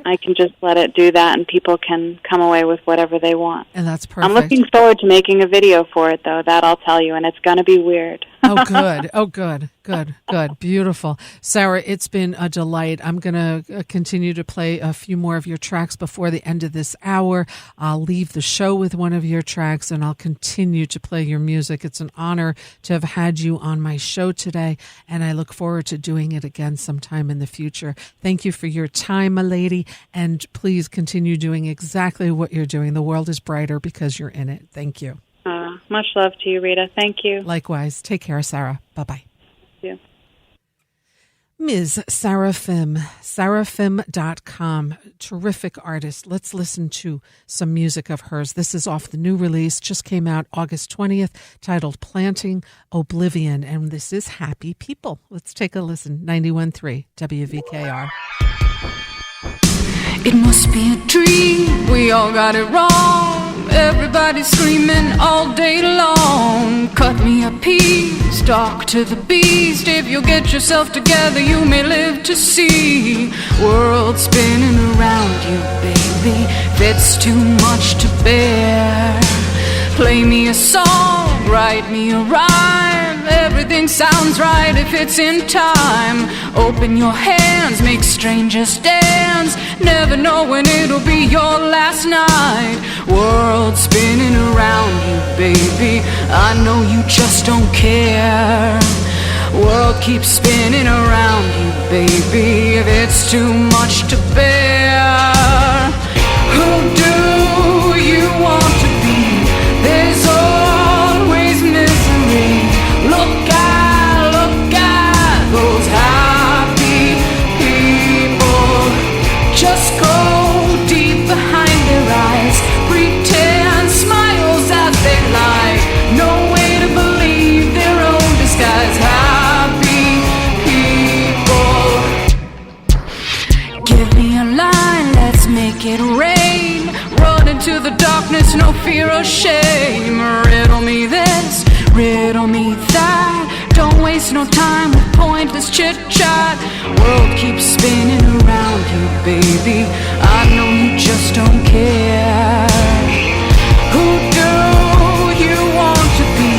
I can just let it do that, and people can come away with whatever they want. And that's perfect. I'm looking forward to making a video for it, though. That I'll tell you, and it's going to be weird. Oh, good. Oh, good. Good. Good. Beautiful. Sarah, it's been a delight. I'm going to continue to play a few more of your tracks before the end of this hour. I'll leave the show with one of your tracks, and I'll continue to play your music. It's an honor to have had you on my show today, and I look forward to doing it again sometime in the future. Thank you for your time, my lady, and please continue doing exactly what you're doing. The world is brighter because you're in it. Thank you. Much love to you, Rita. Thank you. Likewise. Take care, Sarah. Bye-bye. Thank you. Ms. Sarah Fimm, sarahfimm.com. Terrific artist. Let's listen to some music of hers. This is off the new release, just came out August 20th, titled Planting Oblivion, and this is Happy People. Let's take a listen. 91.3 WVKR. It must be a dream, we all got it wrong. Everybody's screaming all day long. Cut me a piece, talk to the beast. If you'll get yourself together, you may live to see. World spinning around you, baby, that's too much to bear. Play me a song, write me a rhyme. Everything sounds right if it's in time. Open your hands, make strangers dance. Never know when it'll be your last night. World spinning around you, baby, I know you just don't care. World keeps spinning around you, baby, if it's too much to bear. Who do you want to be? There's always misery. Look at those happy people. Just go deep behind their eyes. Pretend smiles as they lie. No way to believe their own disguise. Happy people. Give me a line, let's make it rain. Run into the darkness, no fear or shame. Riddle me this, riddle me that. Don't waste no time with pointless chit-chat. World keeps spinning around you, baby. I know you just don't care. Who do you want to be?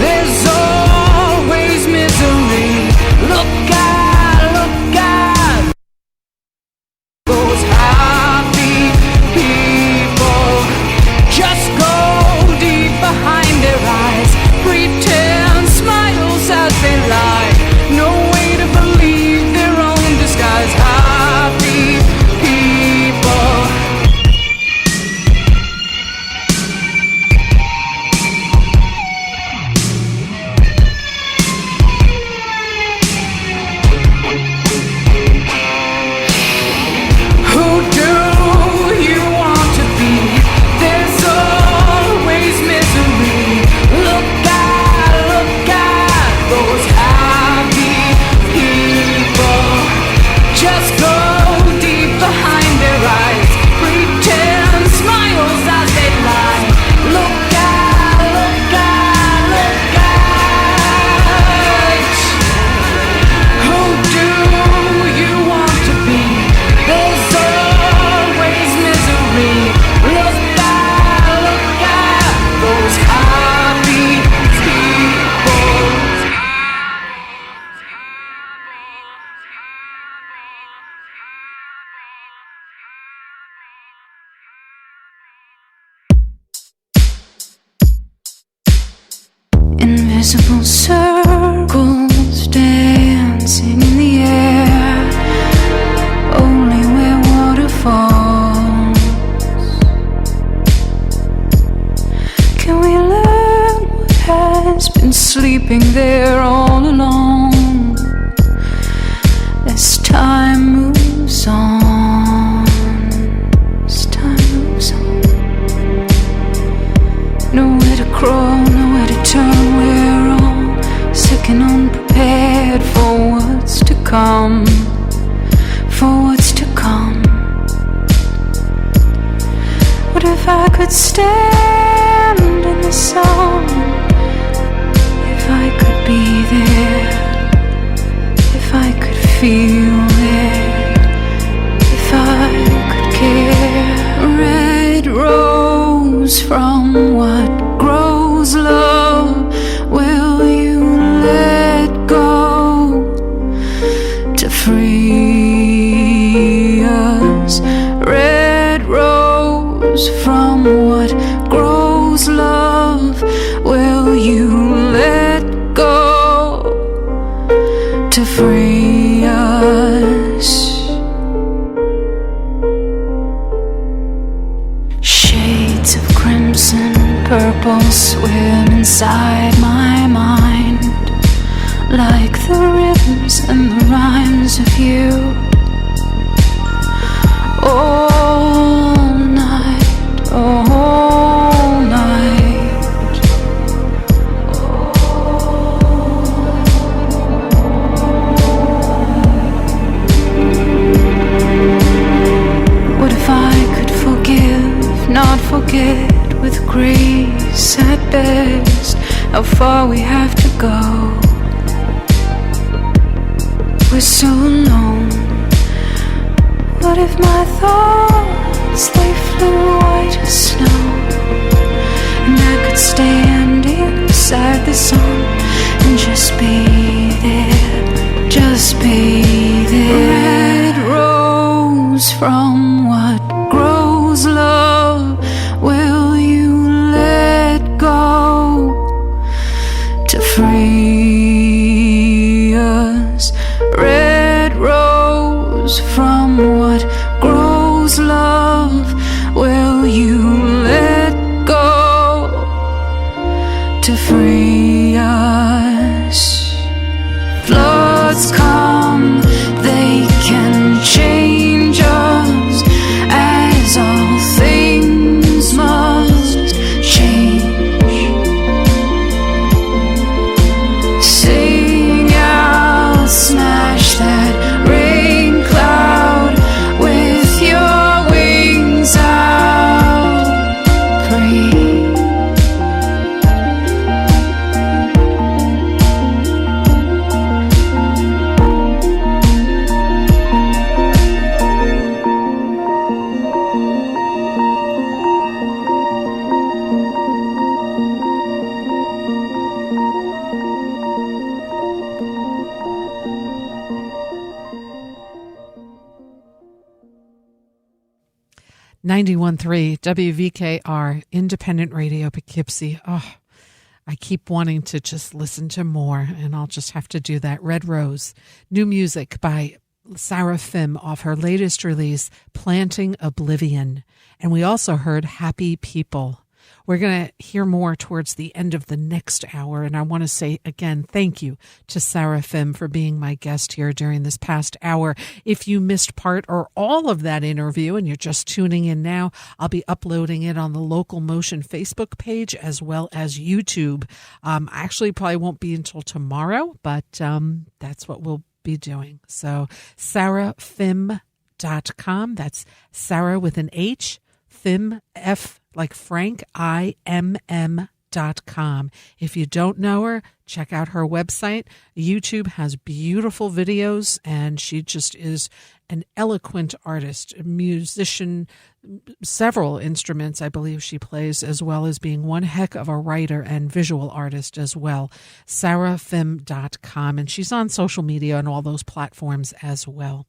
There's always misery. Look at those happy people. Just go deep behind their eyes. Pretend smiles as they lie. No way to believe their own disguise. Happy people. Who do you want to be? There's always misery. Look at those happy people. Just go deep behind their eyes. Pretend smiles as they lie. Look at. Who do you want to be? There's always misery. Look at those happy people. Invisible circles dancing in the air, only where water falls. Can we learn what has been sleeping there all along? As time moves on, nowhere to crawl, nowhere to turn. We're all sick and unprepared for what's to come. What if I could stand in the sun? If I could be there, if I could feel it, if I could care. Red rose from what grows, love, will you let go to free us? Red rose from what grows, love, will you let go to free us? Shades of crimson, purple swim inside my mind, like the rhythms and the rhymes of you. All night, all night. What if I could forgive, not forget, with grace at best, how far we have to go? We're so alone. What if my thoughts, they flew white as snow, and I could stand inside the sun and just be there, just be there. Red rose from what grows, love, will you let go to free 91.3 WVKR, independent radio, Poughkeepsie. Oh, I keep wanting to just listen to more, and I'll just have to do that. Red Rose, new music by Sarah Fimm off her latest release, Planting Oblivion. And we also heard Happy People. We're going to hear more towards the end of the next hour, and I want to say again, thank you to Sarah Fimm for being my guest here during this past hour. If you missed part or all of that interview and you're just tuning in now, I'll be uploading it on the LocalMotion Facebook page as well as YouTube. Actually, probably won't be until tomorrow, but that's what we'll be doing. So sarahfimm.com. That's Sarah with an H, Fimm, F like Frank, IMM.com. If you don't know her, check out her website. YouTube has beautiful videos, and she just is an eloquent artist, a musician, several instruments I believe she plays, as well as being one heck of a writer and visual artist as well. sarahfimm.com, and she's on social media and all those platforms as well.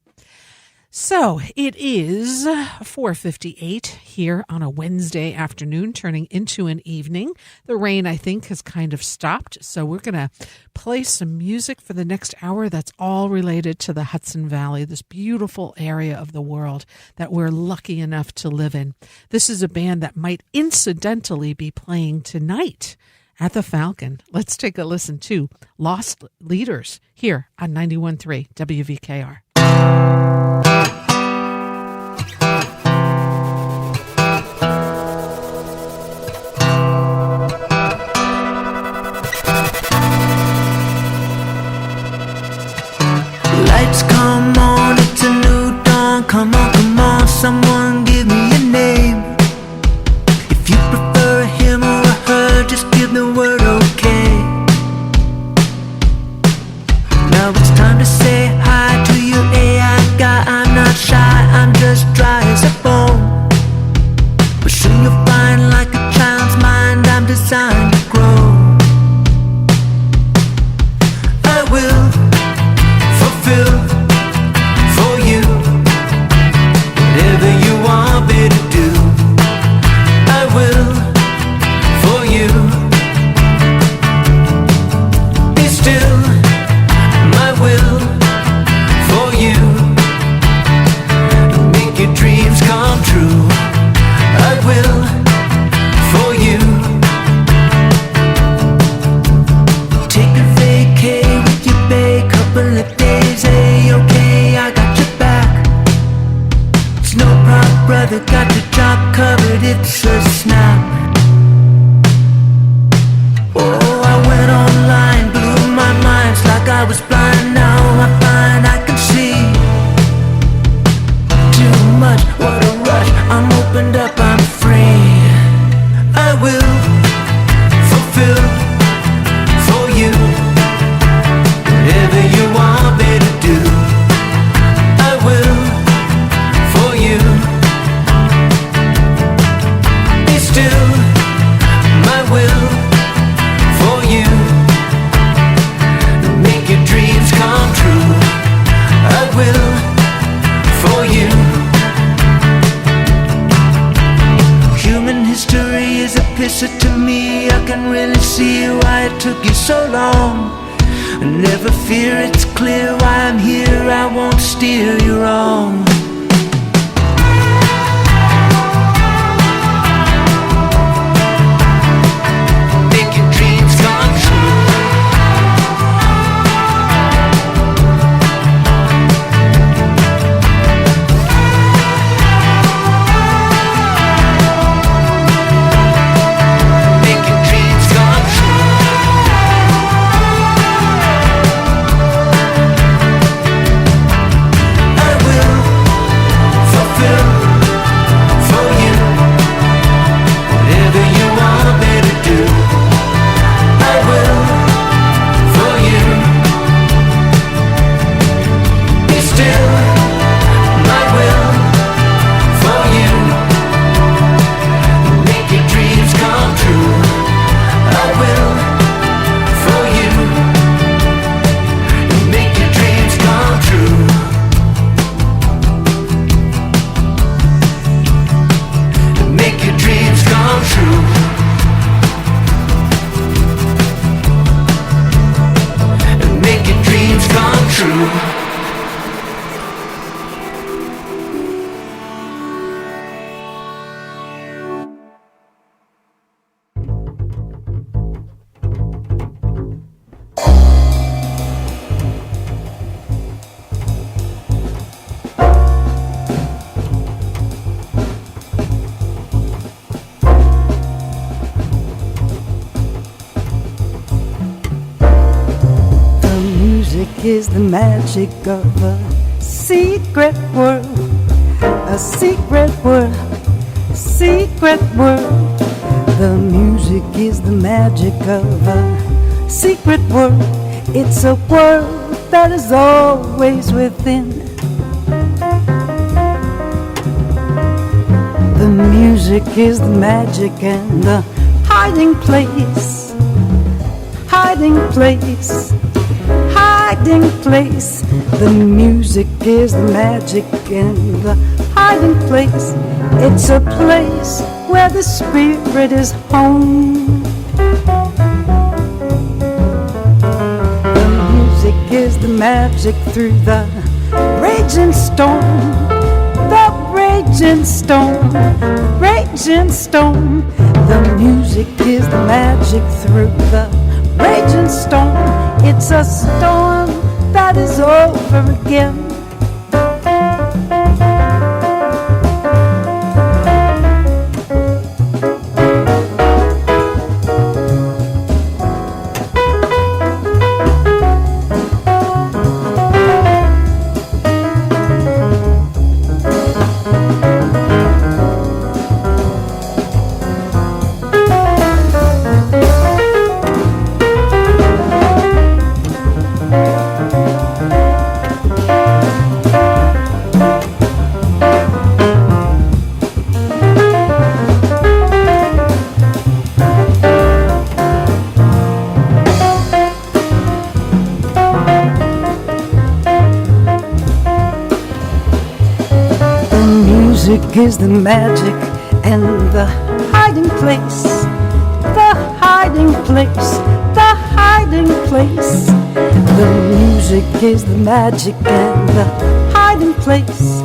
So it is 4:58 here on a Wednesday afternoon, turning into an evening. The rain, I think, has kind of stopped. So we're going to play some music for the next hour that's all related to the Hudson Valley, this beautiful area of the world that we're lucky enough to live in. This is a band that might incidentally be playing tonight at the Falcon. Let's take a listen to Lost Leaders here on 91.3 WVKR. Come on, it's a new dawn. Come on, someone give me a name. If you prefer a him or a her, just give the word okay. Now it's time to say hi to you AI guy. I'm not shy, I'm just dry as a bone. But soon you'll find, like a child's mind, I'm designed to grow. I will fulfill got the job covered, it's a snap. Oh, I went online, blew my mind, it's like I was blind. Now I find I can see too much, what a rush. I'm opened up, I'm free. I will fulfill for you whatever you want me to do. I will for you. Still, my will for you, make your dreams come true. I will for you. Human history is a pisser to me. I can really see why it took you so long. Never fear, it's clear why I'm here. I won't steer you wrong. I will is the magic of a secret world, a secret world, secret world. The music is the magic of a secret world. It's a world that is always within. The music is the magic and the hiding place, hiding place, hiding place. The music is the magic and the hiding place. It's a place where the spirit is home. The music is the magic through the raging storm, the raging storm, raging storm. The music is the magic through the raging storm. It's a storm that is over again. Music is the magic and the hiding place, the hiding place, the hiding place. The music is the magic and the hiding place.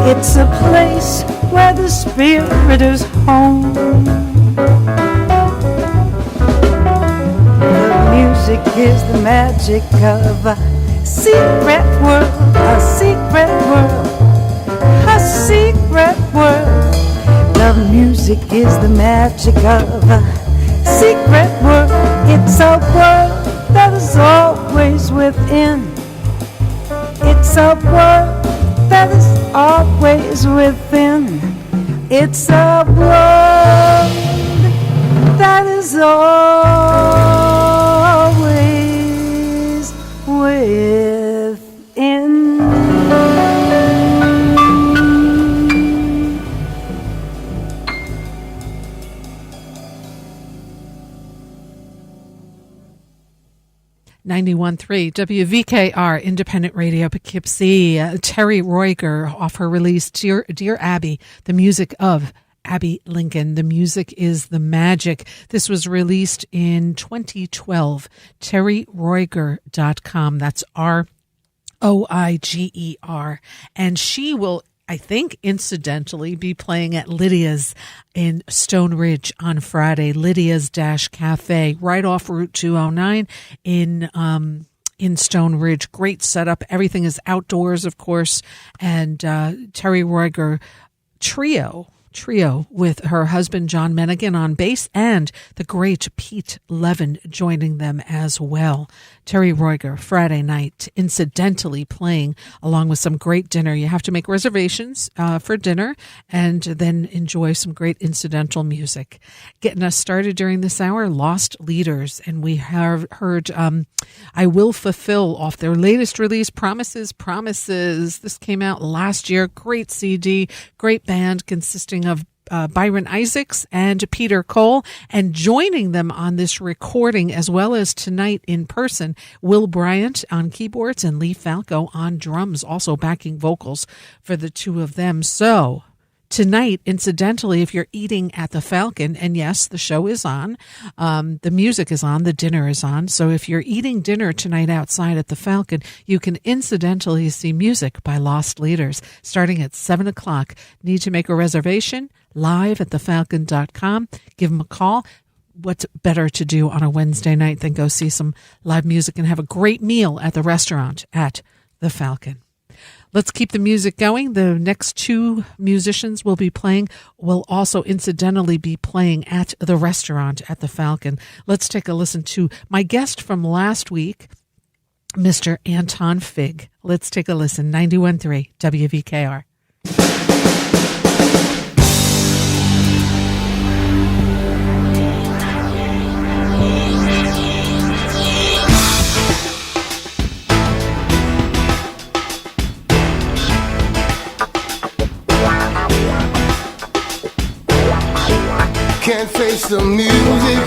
It's a place where the spirit is home. The music is the magic of a secret world, a secret world, a secret world. The music is the magic of a secret world. It's a world that is always within. It's a world that is always within. It's a world that is always within. 91.3 WVKR Independent Radio Poughkeepsie. Terry Roiger off her release Dear Abby, the music of Abby Lincoln. The music is the magic. This was released in 2012. TerryRoiger.com. That's ROIGER. And she will, I think, incidentally be playing at Lydia's in Stone Ridge on Friday. Lydia's Cafe, right off Route 209 in Stone Ridge. Great setup. Everything is outdoors, of course. And Terry Roiger trio with her husband John Menigan on bass and the great Pete Levin joining them as well. Terry Roiger, Friday night, incidentally playing along with some great dinner. You have to make reservations for dinner and then enjoy some great incidental music. Getting us started during this hour, Lost Leaders, and we have heard I Will Fulfill off their latest release, Promises. This came out last year. Great CD, great band consisting of Byron Isaacs and Peter Cole, and joining them on this recording as well as tonight in person, Will Bryant on keyboards and Lee Falco on drums, also backing vocals for the two of them. So tonight, incidentally, if you're eating at the Falcon, and yes, the show is on, the music is on, the dinner is on. So if you're eating dinner tonight outside at the Falcon, you can incidentally see music by Lost Leaders starting at 7 o'clock. Need to make a reservation live at thefalcon.com. Give them a call. What's better to do on a Wednesday night than go see some live music and have a great meal at the restaurant at the Falcon? Let's keep the music going. The next two musicians will also incidentally be playing at the restaurant at the Falcon. Let's take a listen to my guest from last week, Mr. Anton Fig. Let's take a listen. 91.3 WVKR. Can't face the music,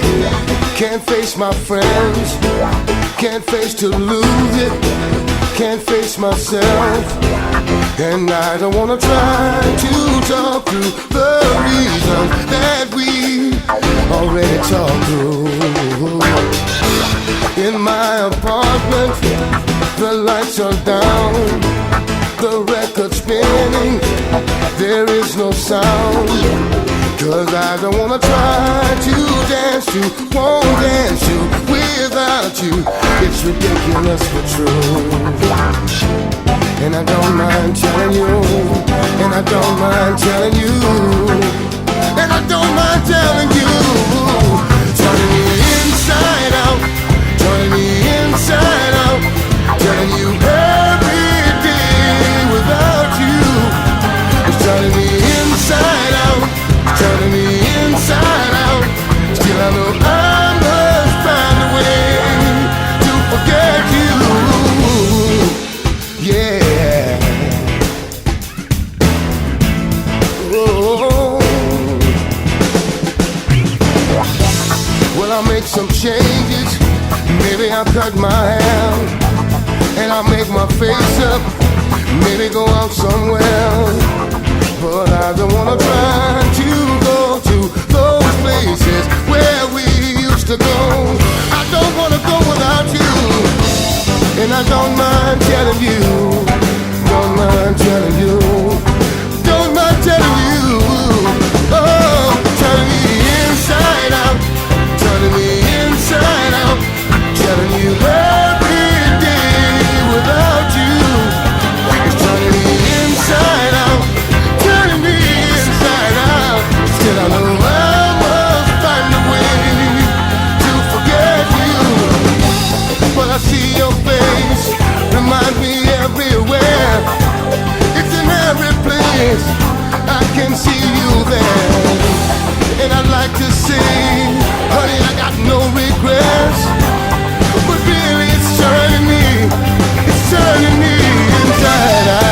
can't face my friends, can't face to lose it, can't face myself. And I don't wanna try to talk through the reasons that we already talked through. In my apartment, the lights are down, the record spinning, there is no sound. 'Cause I don't wanna try to dance to, won't dance to without you. It's ridiculous but true. And I don't mind telling you, and I don't mind telling you, and I don't mind telling you. Turning me inside out, turning me inside out, telling you every day without you. It's turning me inside out, turning me inside out. Still I know I must find a way to forget you. Yeah. Oh. Well, I'll make some changes. Maybe I'll cut my hair, and I'll make my face up. Maybe go out somewhere. But I don't wanna try to go to those places where we used to go. I don't wanna go without you, and I don't mind telling you, don't mind telling you, don't mind telling you. Oh, turning me inside out, turning me inside out, telling you every day without you. It's turning me inside out, turning me inside out. Still I know I must find a way to forget you. But I see your face, remind me everywhere. It's in every place, I can see you there. And I'd like to say, honey, I got no regrets. But really it's turning me inside out.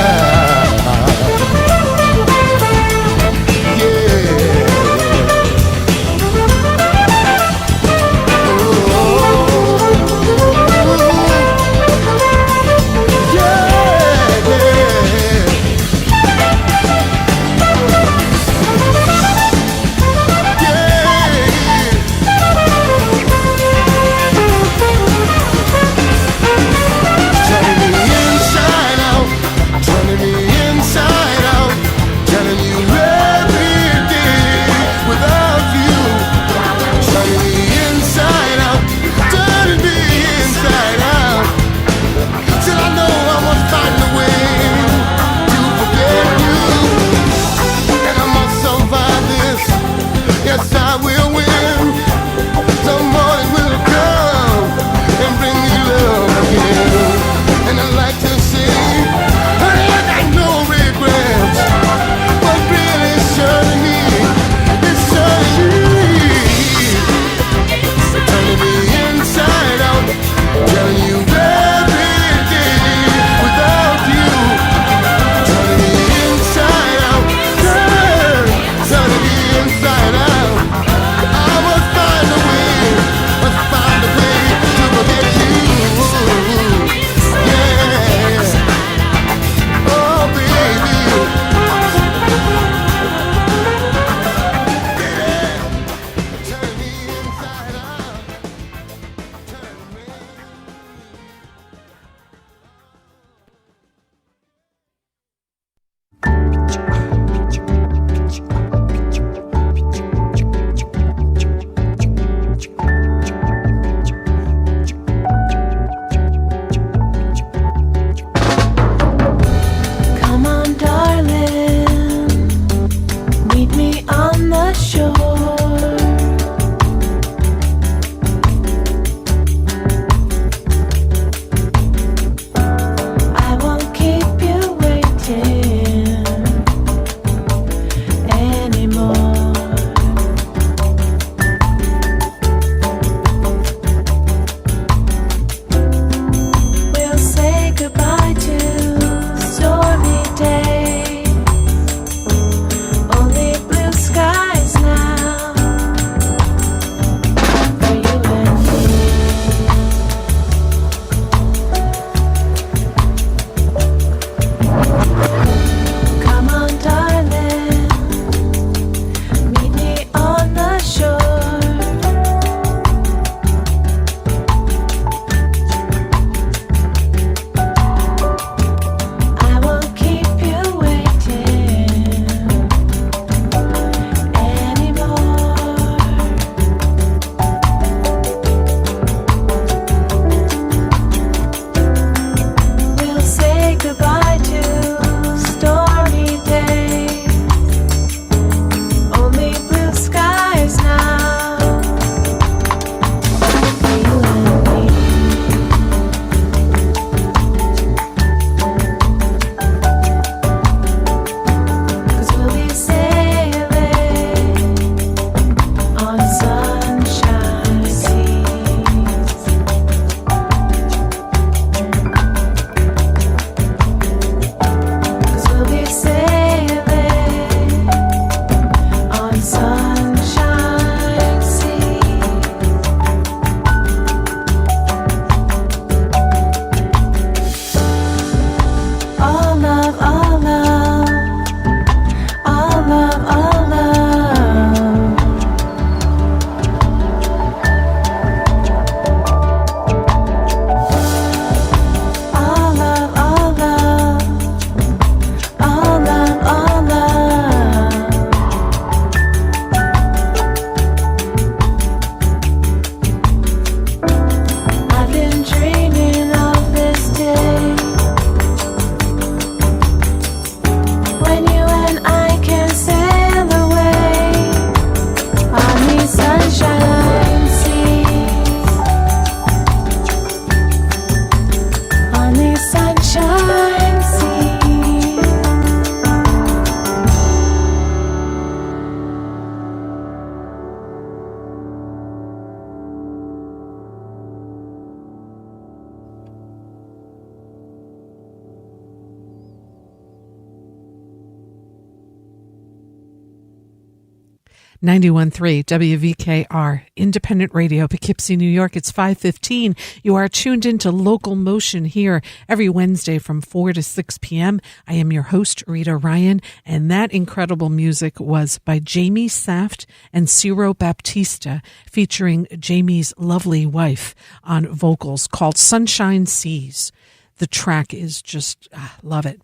91.3 WVKR, independent radio, Poughkeepsie, New York. It's 5:15. You are tuned into Local Motion here every Wednesday from 4 to 6 p.m. I am your host, Rita Ryan, and that incredible music was by Jamie Saft and Ciro Baptista, featuring Jamie's lovely wife on vocals, called Sunshine Seas. The track is just, love it.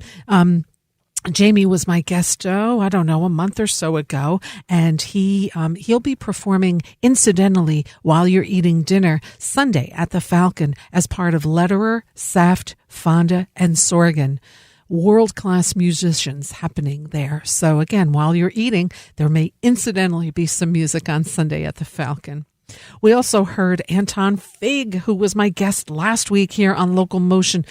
Jamie was my guest, I don't know, a month or so ago, and he'll be performing incidentally while you're eating dinner Sunday at the Falcon as part of Lederer, Saft, Fonda, and Sorgan. World-class musicians happening there. So again, while you're eating, there may incidentally be some music on Sunday at the Falcon. We also heard Anton Fig, who was my guest last week here on Local Motion.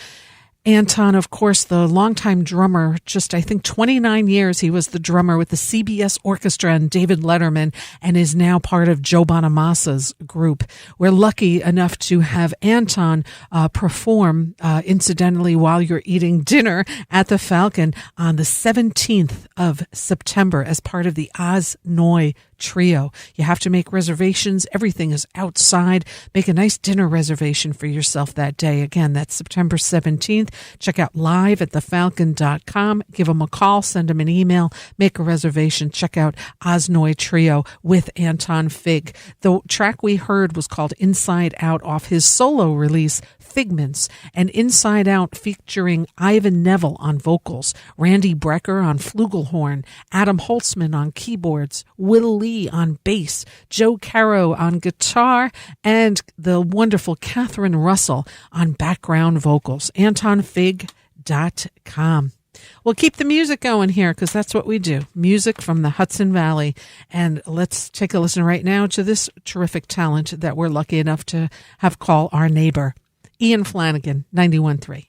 Anton, of course, the longtime drummer, just I think 29 years he was the drummer with the CBS Orchestra and David Letterman, and is now part of Joe Bonamassa's group. We're lucky enough to have Anton perform incidentally while you're eating dinner at the Falcon on the 17th of September as part of the Oz Noy Trio. You have to make reservations. Everything is outside. Make a nice dinner reservation for yourself that day. Again, that's September 17th. Check out live at thefalcon.com. Give them a call, send them an email, make a reservation. Check out Osnoy Trio with Anton Fig. The track we heard was called Inside Out off his solo release, Figments, and Inside Out featuring Ivan Neville on vocals, Randy Brecker on flugelhorn, Adam Holtzman on keyboards, Will Lee on bass, Joe Caro on guitar, and the wonderful Catherine Russell on background vocals. AntonFig.com. We'll keep the music going here because that's what we do. Music from the Hudson Valley. And let's take a listen right now to this terrific talent that we're lucky enough to have call our neighbor. Ian Flanagan, 91.3.